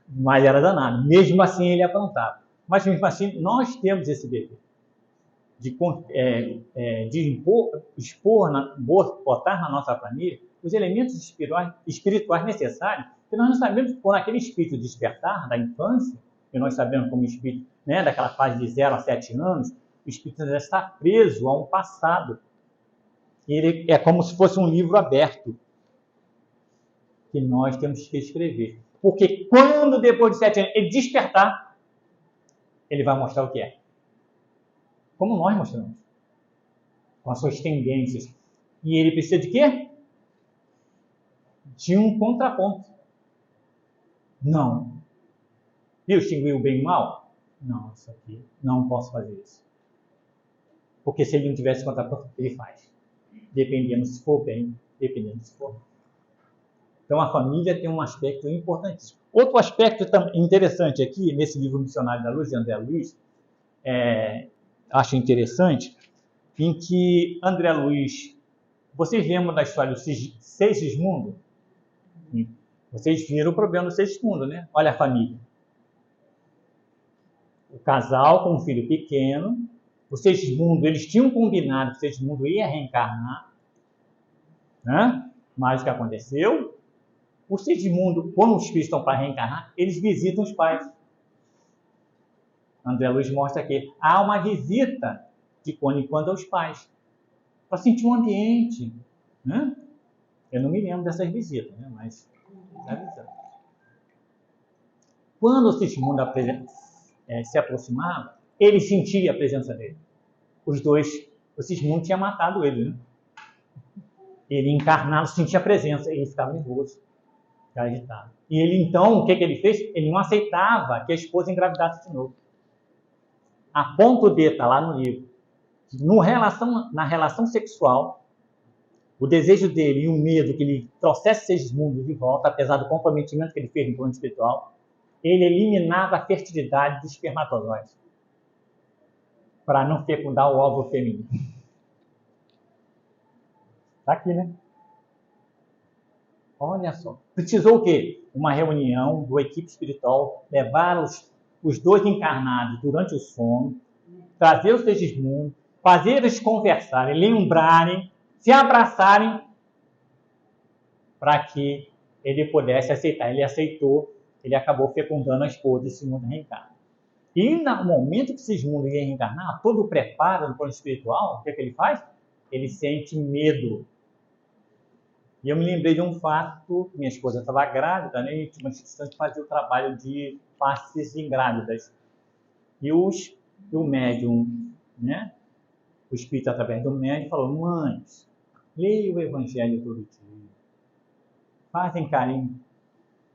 Mas era danado. Mesmo assim, ele aprontava. Mas mesmo assim, nós temos esse dever de botar na nossa família os elementos espirituais necessários, que nós não sabemos, quando aquele espírito despertar da infância, que nós sabemos como espírito, né, daquela fase de 0 a 7 anos, o espírito já está preso a um passado. Ele é como se fosse um livro aberto, que nós temos que escrever. Porque quando, depois de 7 anos, ele despertar, ele vai mostrar o que é. Como nós mostramos. Com as suas tendências. E ele precisa de quê? De um contraponto. Não. Eu extingui o bem e o mal? Não, isso aqui, não posso fazer isso. Porque se ele não tivesse contraponto, ele faz. Dependendo se for bem, dependendo se for mal. Então, a família tem um aspecto importantíssimo. Outro aspecto interessante aqui, nesse livro Missionário da Luz, de André Luiz, acho interessante, em que André Luiz, vocês lembram da história do Segismundo? Vocês viram o problema do Segismundo, né? Olha a família. O casal com um filho pequeno, o Segismundo, eles tinham combinado que o Segismundo ia reencarnar, né? Mas o que aconteceu? O Segismundo, quando os espíritos estão para reencarnar, eles visitam os pais. André Luiz mostra que há uma visita de quando em quando aos pais, para sentir um ambiente, né? Eu não me lembro dessas visitas, né? Mas já visitamos. Quando o Segismundo se aproximava, ele sentia a presença dele. Os dois, o Segismundo tinha matado ele, né? Ele encarnado sentia a presença, ele ficava nervoso, ficava agitado. E ele então, o que ele fez? Ele não aceitava que a esposa engravidasse de novo. A ponto de, está lá no livro, na relação sexual, o desejo dele e o medo que ele trouxesse Segismundo de volta, apesar do comprometimento que ele fez no plano espiritual, ele eliminava a fertilidade dos espermatozoides para não fecundar o óvulo feminino. Está aqui, né? Olha só. Precisou o quê? Uma reunião da equipe espiritual, levar os dois encarnados durante o sono, trazer o Segismundo, fazer eles conversarem, lembrarem, se abraçarem, para que ele pudesse aceitar. Ele aceitou, ele acabou fecundando a esposa e Segismundo reencarna. E no momento que Segismundo ia reencarnar, todo preparo no plano espiritual, o que ele faz? Ele sente medo. E eu me lembrei de um fato, minha esposa estava grávida, né, e tinha uma instituição que fazia o trabalho de passes ingrávidas. E o médium, né, o espírito através do médium falou: mães, leia o evangelho todo dia, fazem carinho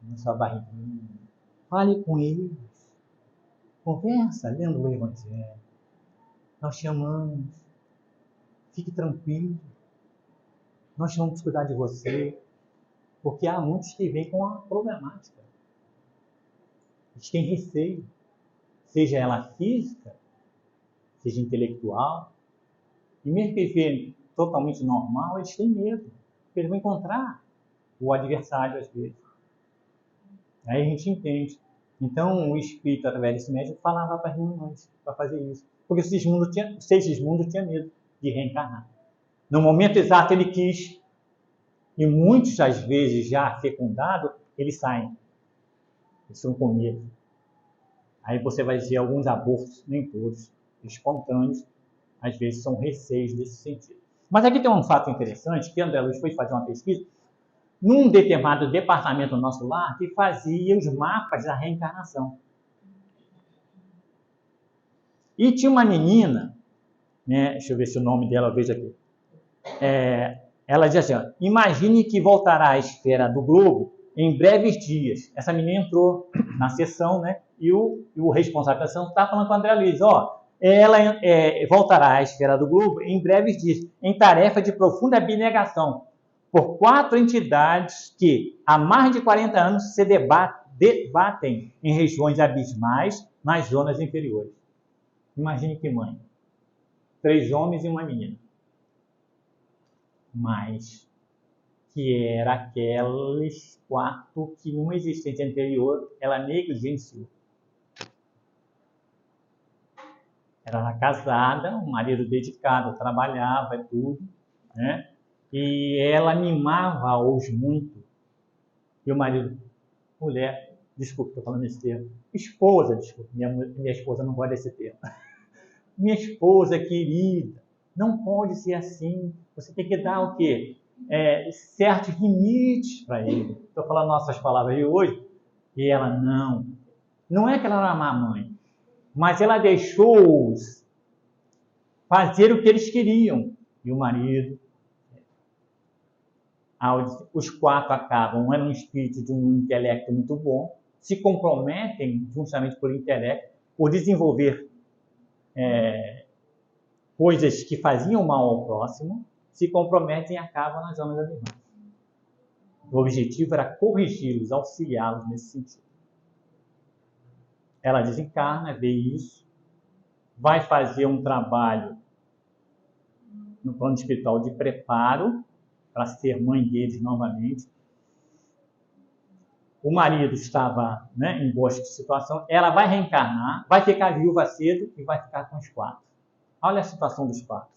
na sua barriguinha, fale com eles, conversa lendo o evangelho, nós chamamos, fique tranquilo, nós vamos cuidar de você, porque há muitos que vêm com a problemática, eles têm receio, seja ela física, seja intelectual, e mesmo que eles vejam totalmente normal, eles têm medo, porque eles vão encontrar o adversário às vezes. Aí a gente entende. Então o espírito, através desse médium, falava para as irmãs para fazer isso. Porque o Segismundo tinha medo de reencarnar. No momento exato ele quis, e muitos, às vezes, já fecundados, eles saem. Eles são com medo. Aí você vai ver alguns abortos, nem todos, espontâneos, às vezes são receios desse sentido. Mas aqui tem um fato interessante, que André Luiz foi fazer uma pesquisa, num determinado departamento do nosso lar, que fazia os mapas da reencarnação. E tinha uma menina, né, deixa eu ver se o nome dela eu vejo aqui, ela dizia assim: imagine que voltará à esfera do globo em breves dias. Essa menina entrou na sessão, né, e o responsável da sessão está falando com o André Luiz, ela voltará à esfera do globo em breves dias, em tarefa de profunda abnegação, por 4 entidades que, há mais de 40 anos, se debatem em regiões abismais nas zonas inferiores. Imagine que mãe. 3 homens e uma menina. Mas que era aqueles 4 que, numa existência anterior, ela negligenciou. Ela era casada, um marido dedicado, trabalhava e tudo, né? E ela mimava-os muito. E o marido, mulher, desculpa, estou falando esse termo, esposa, desculpa, minha esposa não gosta desse termo. Minha esposa querida, não pode ser assim. Você tem que dar o quê? Certos limites para ele. Estou falando nossas palavras de hoje. E ela não é que ela era má mãe, mas ela deixou-os fazer o que eles queriam. E o marido, os 4 acabam, um era um espírito de um intelecto muito bom, se comprometem justamente por intelecto, por desenvolver coisas que faziam mal ao próximo, se comprometem e acabam nas zonas abismais. O objetivo era corrigi-los, auxiliá-los nesse sentido. Ela desencarna, vê isso, vai fazer um trabalho no plano espiritual de preparo para ser mãe deles novamente. O marido estava, né, em boa situação, ela vai reencarnar, vai ficar viúva cedo e vai ficar com os 4. Olha a situação dos 4.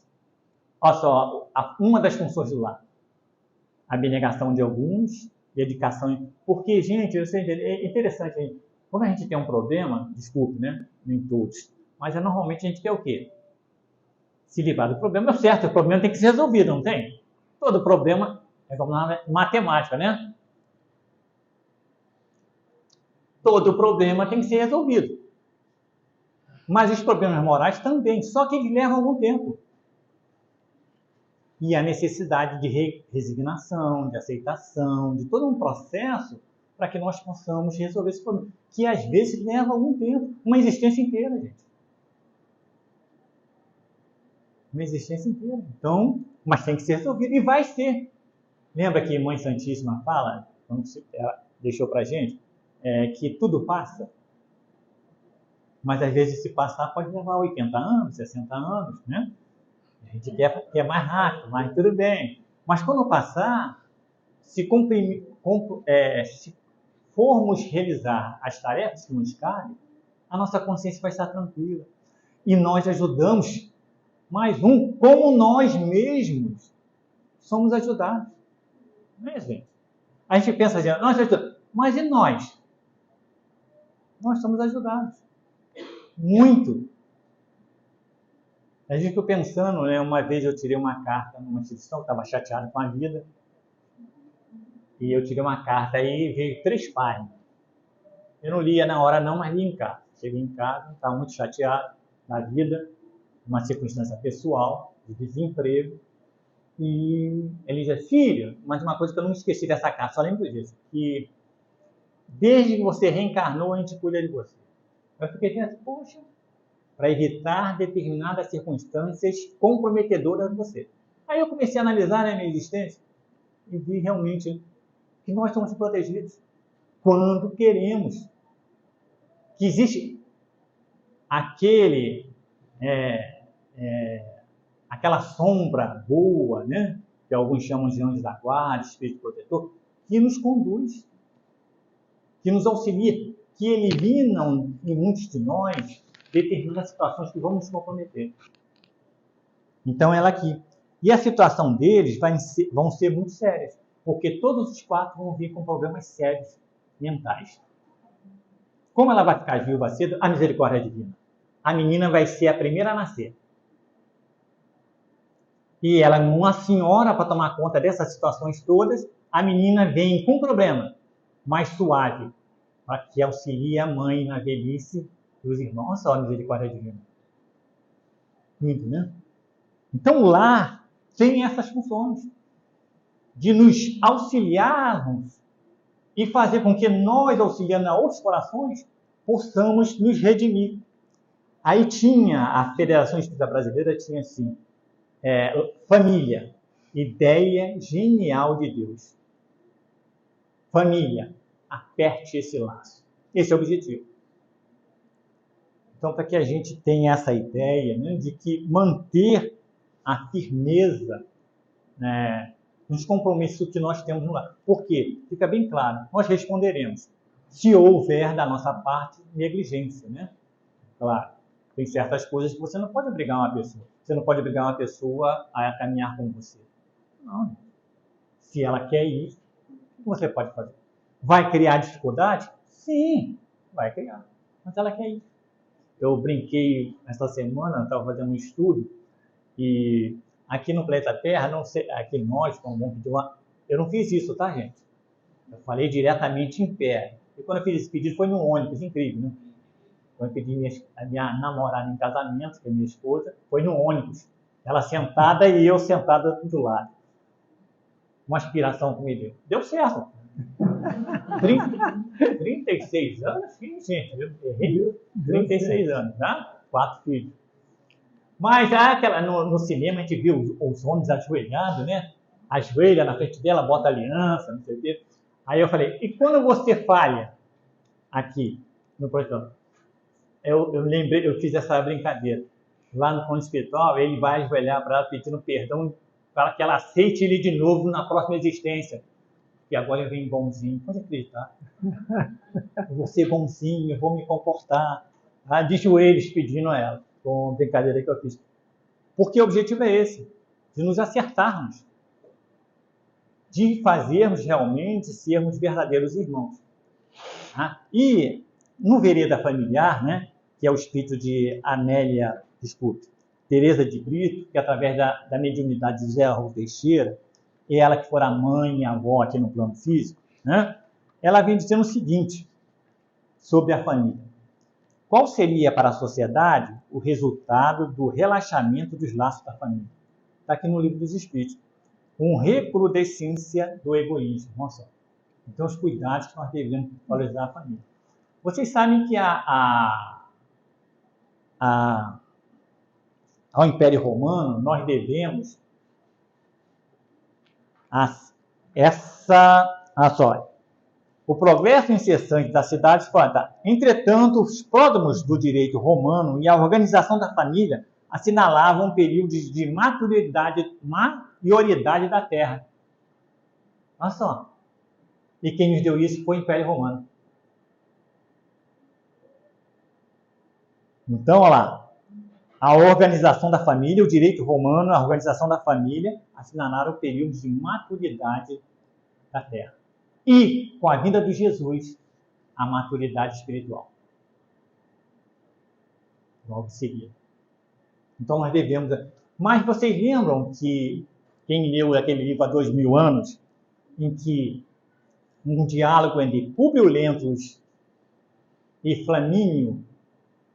Olha só, uma das funções do lar. Abnegação de alguns, dedicação. Porque, gente, é interessante, gente, quando a gente tem um problema, desculpe, né? Nem todos, mas normalmente a gente quer o quê? Se livrar do problema. É certo, o problema tem que ser resolvido, não tem? Todo problema é como na matemática, né? Todo problema tem que ser resolvido. Mas os problemas morais também, só que eles levam algum tempo. E a necessidade de resignação, de aceitação, de todo um processo para que nós possamos resolver esse problema, que às vezes leva algum tempo, uma existência inteira, gente. Uma existência inteira. Então, mas tem que ser resolvido, e vai ser. Lembra que Mãe Santíssima fala, quando ela deixou para a gente, que tudo passa? Mas às vezes esse passar pode levar 80 anos, 60 anos, né? A gente quer mais rápido, mas tudo bem. Mas quando passar, se formos realizar as tarefas que nos cabem, a nossa consciência vai estar tranquila. e nós ajudamos mais um, como nós mesmos somos ajudados. Não é, gente? A gente pensa assim, nós ajudamos, mas e nós? Nós somos ajudados. Muito. A gente ficou pensando, né? Uma vez eu tirei uma carta numa instituição, estava chateado com a vida, e eu tirei uma carta, aí veio 3 páginas. Eu não lia na hora não, mas li em casa. Cheguei em casa, estava muito chateado da vida, uma circunstância pessoal, de desemprego, e ele dizia, filho, mas uma coisa que eu não esqueci dessa carta, só lembro disso, que desde que você reencarnou, a gente cuida de você. Eu fiquei pensando, poxa, para evitar determinadas circunstâncias comprometedoras de você. Aí eu comecei a analisar a minha existência e vi realmente que nós somos protegidos quando queremos. Que existe aquela sombra boa, né? Que alguns chamam de anjo da guarda, espírito protetor, que nos conduz, que nos auxilia, que eliminam em muitos de nós determinadas situações que vão nos comprometer. Então, ela aqui. E a situação deles vão ser muito sérias, porque todos os 4 vão vir com problemas sérios mentais. Como ela vai ficar viúva cedo? A misericórdia divina. A menina vai ser a primeira a nascer. E ela, uma senhora, para tomar conta dessas situações todas, a menina vem com problema, mais suave, para que auxilie a mãe na velhice e os irmãos. Olha só a misericórdia divina. Muito, né? Então, lá tem essas funções de nos auxiliarmos e fazer com que nós, auxiliando a outros corações, possamos nos redimir. Aí tinha, a Federação Espírita Brasileira tinha assim, família, ideia genial de Deus. Família, aperte esse laço. Esse é o objetivo. Então, para que a gente tenha essa ideia, né, de que manter a firmeza, né, nos compromissos que nós temos no lar. Por quê? Fica bem claro, nós responderemos se houver da nossa parte negligência, né? Claro, tem certas coisas que você não pode obrigar uma pessoa. Você não pode obrigar uma pessoa a caminhar com você. Não. Se ela quer ir, o que você pode fazer? Vai criar dificuldade? Sim, vai criar. Mas ela quer ir. Eu brinquei essa semana, estava fazendo um estudo, e aqui no planeta Terra, não sei, aqui nós, como vamos pedir eu não fiz isso, tá, gente? Eu falei diretamente em pé. E quando eu fiz esse pedido foi no ônibus, incrível, né? Quando eu pedi a minha namorada em casamento, que é minha esposa, foi no ônibus. Ela sentada e eu sentada do lado. Uma aspiração que me deu. Deu certo. 36 anos? Sim, gente. Eu errei. 36 anos, tá? 4 filhos. Mas no cinema a gente viu os homens ajoelhados, né? Ajoelha na frente dela, bota aliança, não sei o quê. Aí eu falei, e quando você falha aqui no projeto? Eu lembrei, eu fiz essa brincadeira. Lá no plano espiritual, ele vai ajoelhar para ela pedindo perdão para que ela aceite ele de novo na próxima existência. E agora eu venho bonzinho. Pode acreditar. Eu vou ser bonzinho, eu vou me comportar. De joelhos pedindo a ela. Com a brincadeira que eu fiz. Porque o objetivo é esse. De nos acertarmos. De fazermos realmente sermos verdadeiros irmãos. E no Vereda Familiar, né, que é o espírito de Amélia, Teresa de Brito, que através da mediunidade de Zé Arroz Teixeira, é ela que for a mãe e a avó aqui no plano físico, né, ela vem dizendo o seguinte sobre a família. Qual seria para a sociedade o resultado do relaxamento dos laços da família? Está aqui no Livro dos Espíritos. Recrudescência do egoísmo. Nossa. Então, os cuidados que nós devemos valorizar a família. Vocês sabem que ao Império Romano, nós devemos o progresso incessante das cidades plantadas. Entretanto, os pródromos do direito romano e a organização da família assinalavam períodos de maioridade da terra. Olha só. E quem nos deu isso foi o Império Romano. Então, olha lá. a organização da família, o direito romano, a organização da família, assinalaram o período de maturidade da terra. E, com a vinda de Jesus, a maturidade espiritual. Logo em seguida. Então, nós devemos... Mas vocês lembram que, quem leu aquele livro há 2000 anos, em que um diálogo entre Públio Lentulus e Flamínio,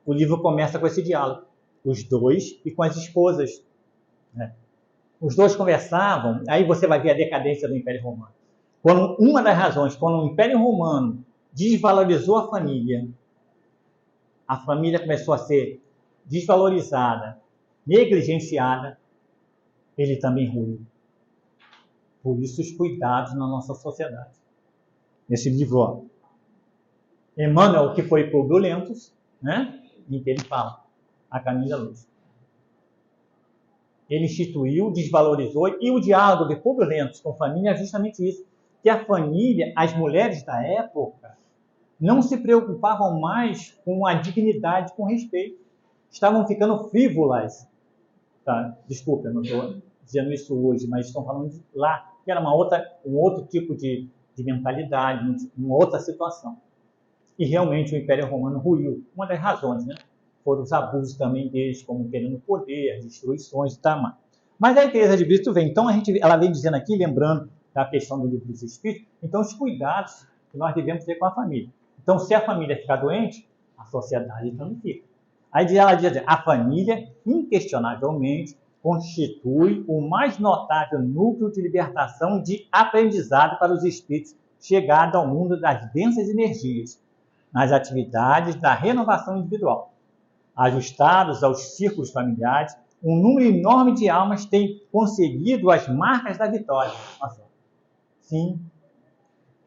o livro começa com esse diálogo. Os dois e com as esposas. Né? Os dois conversavam, aí você vai ver a decadência do Império Romano. Quando uma das razões, quando o Império Romano desvalorizou a família começou a ser desvalorizada, negligenciada, ele também ruiu. Por isso os cuidados na nossa sociedade. Nesse livro, ó, Emmanuel, que foi Públio Lentulus, né? Em que ele fala a caminho da luz. Ele instituiu, desvalorizou, e o diálogo de Públio Lentulus com a família é justamente isso, que a família, as mulheres da época, não se preocupavam mais com a dignidade, com respeito. Estavam ficando frívolas. Tá? Desculpa, eu não estou dizendo isso hoje, mas estão falando de lá, que era um outro tipo de mentalidade, uma outra situação. E realmente o Império Romano ruiu. Uma das razões, né? Foram os abusos também deles, como querendo poder, destruições e tal. Mas a Igreja de Cristo vem. Então, ela vem dizendo aqui, lembrando da questão do livro dos Espíritos, então os cuidados que nós devemos ter com a família. Então, se a família ficar doente, a sociedade também fica. Aí ela diz, a família, inquestionavelmente, constitui o mais notável núcleo de libertação e de aprendizado para os espíritos chegados ao mundo das densas energias, nas atividades da renovação individual. Ajustados aos círculos familiares, um número enorme de almas tem conseguido as marcas da vitória. Nossa. Sim.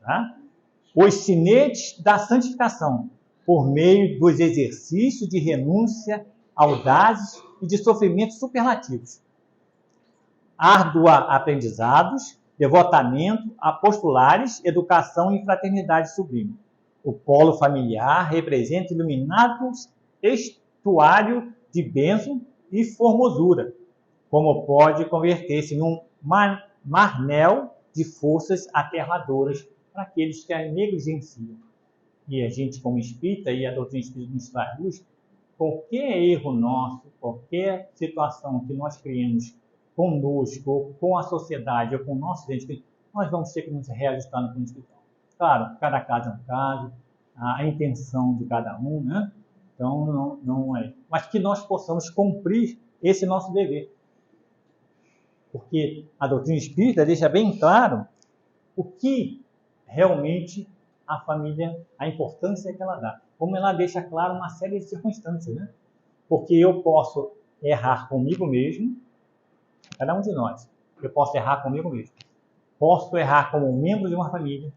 Tá? Os sinetes da santificação, por meio dos exercícios de renúncia audazes e de sofrimentos superlativos. Árdua aprendizados, devotamento, apostolares, educação e fraternidade sublime. O polo familiar representa iluminado estuário de bênção e formosura, como pode converter-se num marnel de forças aterradoras para aqueles que a negligenciam. E a gente, como espírita, e a doutrina espírita nos traz luz, qualquer erro nosso, qualquer situação que nós criamos conosco, ou com a sociedade, ou com o nosso ente, nós vamos ter que nos reajustar no plano espiritual. Claro, cada caso é um caso, a intenção de cada um, né? Então, não é. Mas que nós possamos cumprir esse nosso dever. Porque a doutrina espírita deixa bem claro o que realmente a família, a importância que ela dá. Como ela deixa claro uma série de circunstâncias, né? Porque eu posso errar comigo mesmo, cada um de nós. Eu posso errar comigo mesmo. Posso errar como membro de uma família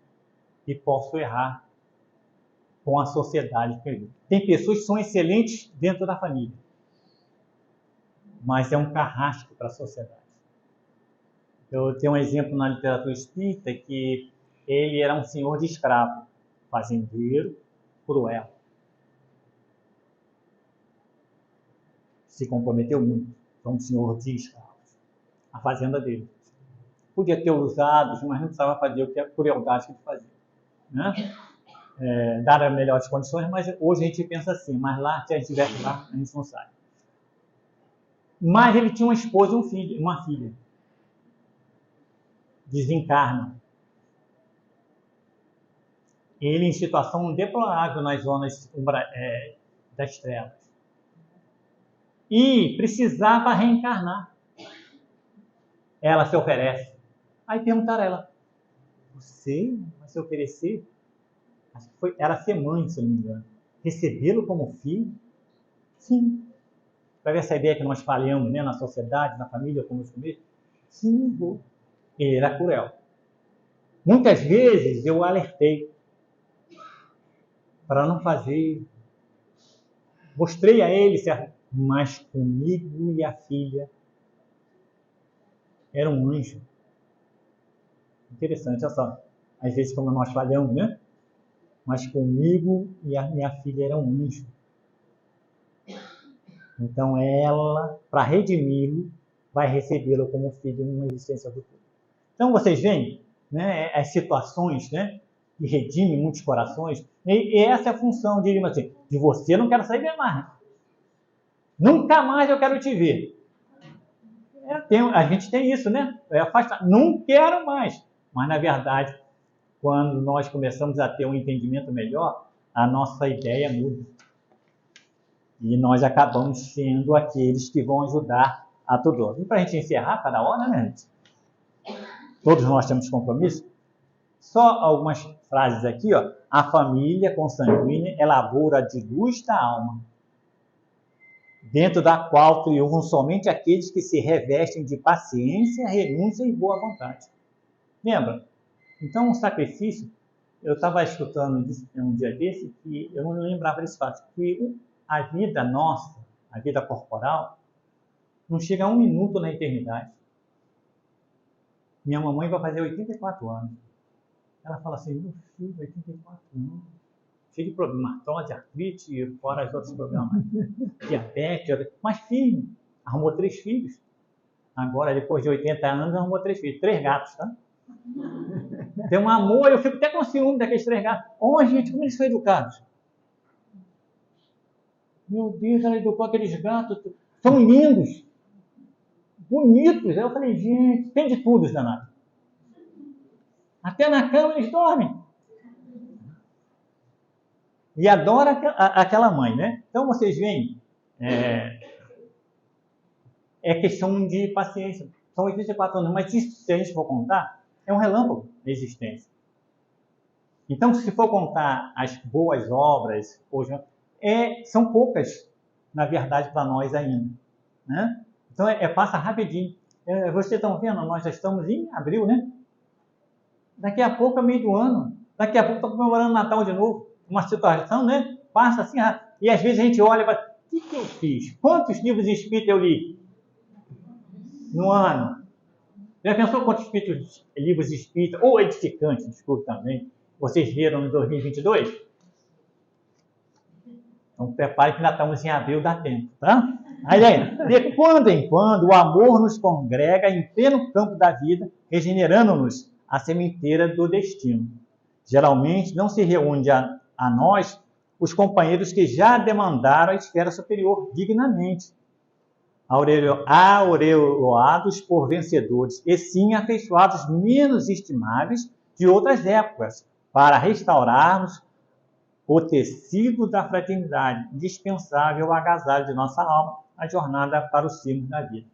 e posso errar com a sociedade. Tem pessoas que são excelentes dentro da família, mas é um carrasco para a sociedade. Eu tenho um exemplo na literatura espírita que ele era um senhor de escravo, fazendeiro, cruel. Se comprometeu muito. Foi um senhor de escravos. A fazenda dele. Podia ter usado, mas não precisava fazer o que a crueldade que ele fazia. Né? Dar as melhores condições, mas hoje a gente pensa assim, mas lá, se a gente estivesse lá, a gente não sabe. Mas ele tinha uma esposa e um filho, uma filha. Desencarna. Ele em situação deplorável nas zonas das trevas. E precisava reencarnar. Ela se oferece. Aí perguntaram a ela, você vai se oferecer? Acho que era ser mãe, se eu não me engano. Recebê-lo como filho? Sim. Para ver essa ideia que nós falhamos, né, na sociedade, na família, como eu mesmo? Sim, vou. Ele era cruel. Muitas vezes eu alertei para não fazer. Mostrei a ele, mas comigo e a filha era um anjo. Interessante, olha só. Às vezes como nós falhamos, né? Mas comigo e a minha filha era um anjo. Então ela, para redimi-lo, vai recebê-lo como filho numa existência futura. Então vocês veem, né, as situações, né, que redimem muitos corações, e essa é a função, diríamos assim, de você eu não quero saber mais. Nunca mais eu quero te ver. A gente tem isso, né? Não quero mais. Mas, na verdade, quando nós começamos a ter um entendimento melhor, a nossa ideia muda. E nós acabamos sendo aqueles que vão ajudar a todos. E para a gente encerrar, cada hora, né, gente? Todos nós temos compromisso. Só algumas frases aqui, ó. A família consanguínea é lavoura de luz da alma, dentro da qual triunfam somente aqueles que se revestem de paciência, renúncia e boa vontade. Lembra? Então, o sacrifício, eu estava escutando um dia desse, que eu não lembrava desse fato, que a vida nossa, a vida corporal, não chega a 1 minuto na eternidade. Minha mamãe vai fazer 84 anos. Ela fala assim, meu filho, 84 anos, cheio de problema, artrose, artrite, fora os outros problemas, diabetes, mas filho, arrumou 3 filhos. Agora, depois de 80 anos, arrumou 3 filhos, 3 gatos, tá? Tem um amor, eu fico até com ciúme daqueles 3 gatos. Oh, gente, como eles são educados? Meu Deus, ela educou aqueles gatos, são lindos, bonitos. Aí eu falei, gente, tem de tudo, danado. Até na cama eles dormem. E adora aquela mãe, né? Então vocês veem, é questão de paciência. São 84 anos, mas isso, se a gente for contar, é um relâmpago da existência. Então, se for contar as boas obras, hoje, são poucas, na verdade, para nós ainda. Né? Então, passa rapidinho. Vocês estão vendo, nós já estamos em abril, né? Daqui a pouco é meio do ano. Daqui a pouco estamos comemorando Natal de novo. Uma situação, né? Passa assim, e às vezes a gente olha e fala, o que eu fiz? Quantos livros espíritas eu li no ano? Já pensou quantos livros espíritas, ou edificantes, desculpe também, vocês leram em 2022? Então prepare que ainda estamos em abril, dá tempo, tá? Aí, de quando em quando, o amor nos congrega em pleno campo da vida, regenerando-nos a sementeira do destino. Geralmente não se reúne a nós os companheiros que já demandaram a esfera superior dignamente, aureolados por vencedores, e sim afeiçoados menos estimáveis de outras épocas, para restaurarmos o tecido da fraternidade, indispensável ao agasalho de nossa alma, a jornada para o cimo da vida.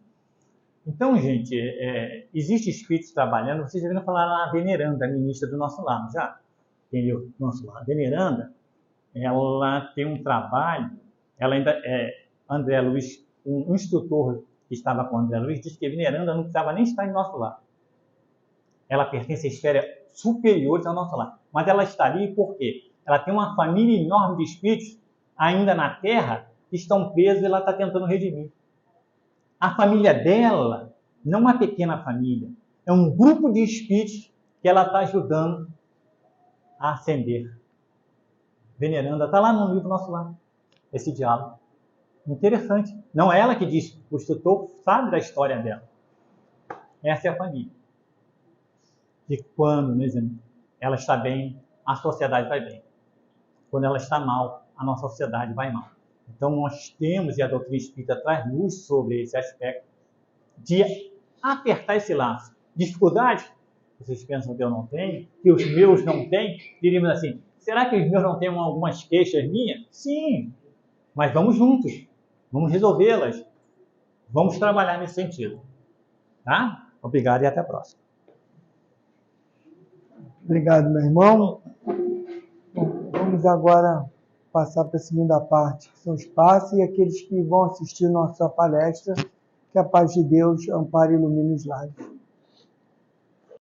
Então, gente, existe espíritos trabalhando, vocês já viram falar lá, a Veneranda, a ministra do nosso lar, já? Entendeu? Nosso lar. A Veneranda, ela tem um trabalho, ela ainda André Luiz, um instrutor que estava com André Luiz, disse que a Veneranda não precisava nem estar em nosso lar. Ela pertence à esfera superior ao nosso lar. Mas ela está ali por quê? Ela tem uma família enorme de espíritos ainda na Terra que estão presos e ela está tentando redimir. A família dela não é uma pequena família, é um grupo de espíritos que ela está ajudando a ascender. Veneranda está lá no livro Nosso Lar, esse diálogo. Interessante. Não é ela que diz, o instrutor sabe da história dela. Essa é a família. E quando, né, ela está bem, a sociedade vai bem. Quando ela está mal, a nossa sociedade vai mal. Então nós temos, e a doutrina espírita traz luz sobre esse aspecto, de apertar esse laço. Dificuldade? Vocês pensam que eu não tenho? Que os meus não têm? Diríamos assim, será que os meus não têm algumas queixas minhas? Sim, mas vamos juntos. Vamos resolvê-las. Vamos trabalhar nesse sentido. Tá? Obrigado e até a próxima. Obrigado, meu irmão. Bom, vamos agora passar para a segunda parte, que são os passos, e aqueles que vão assistir nossa palestra, que a paz de Deus ampare e ilumine os lares.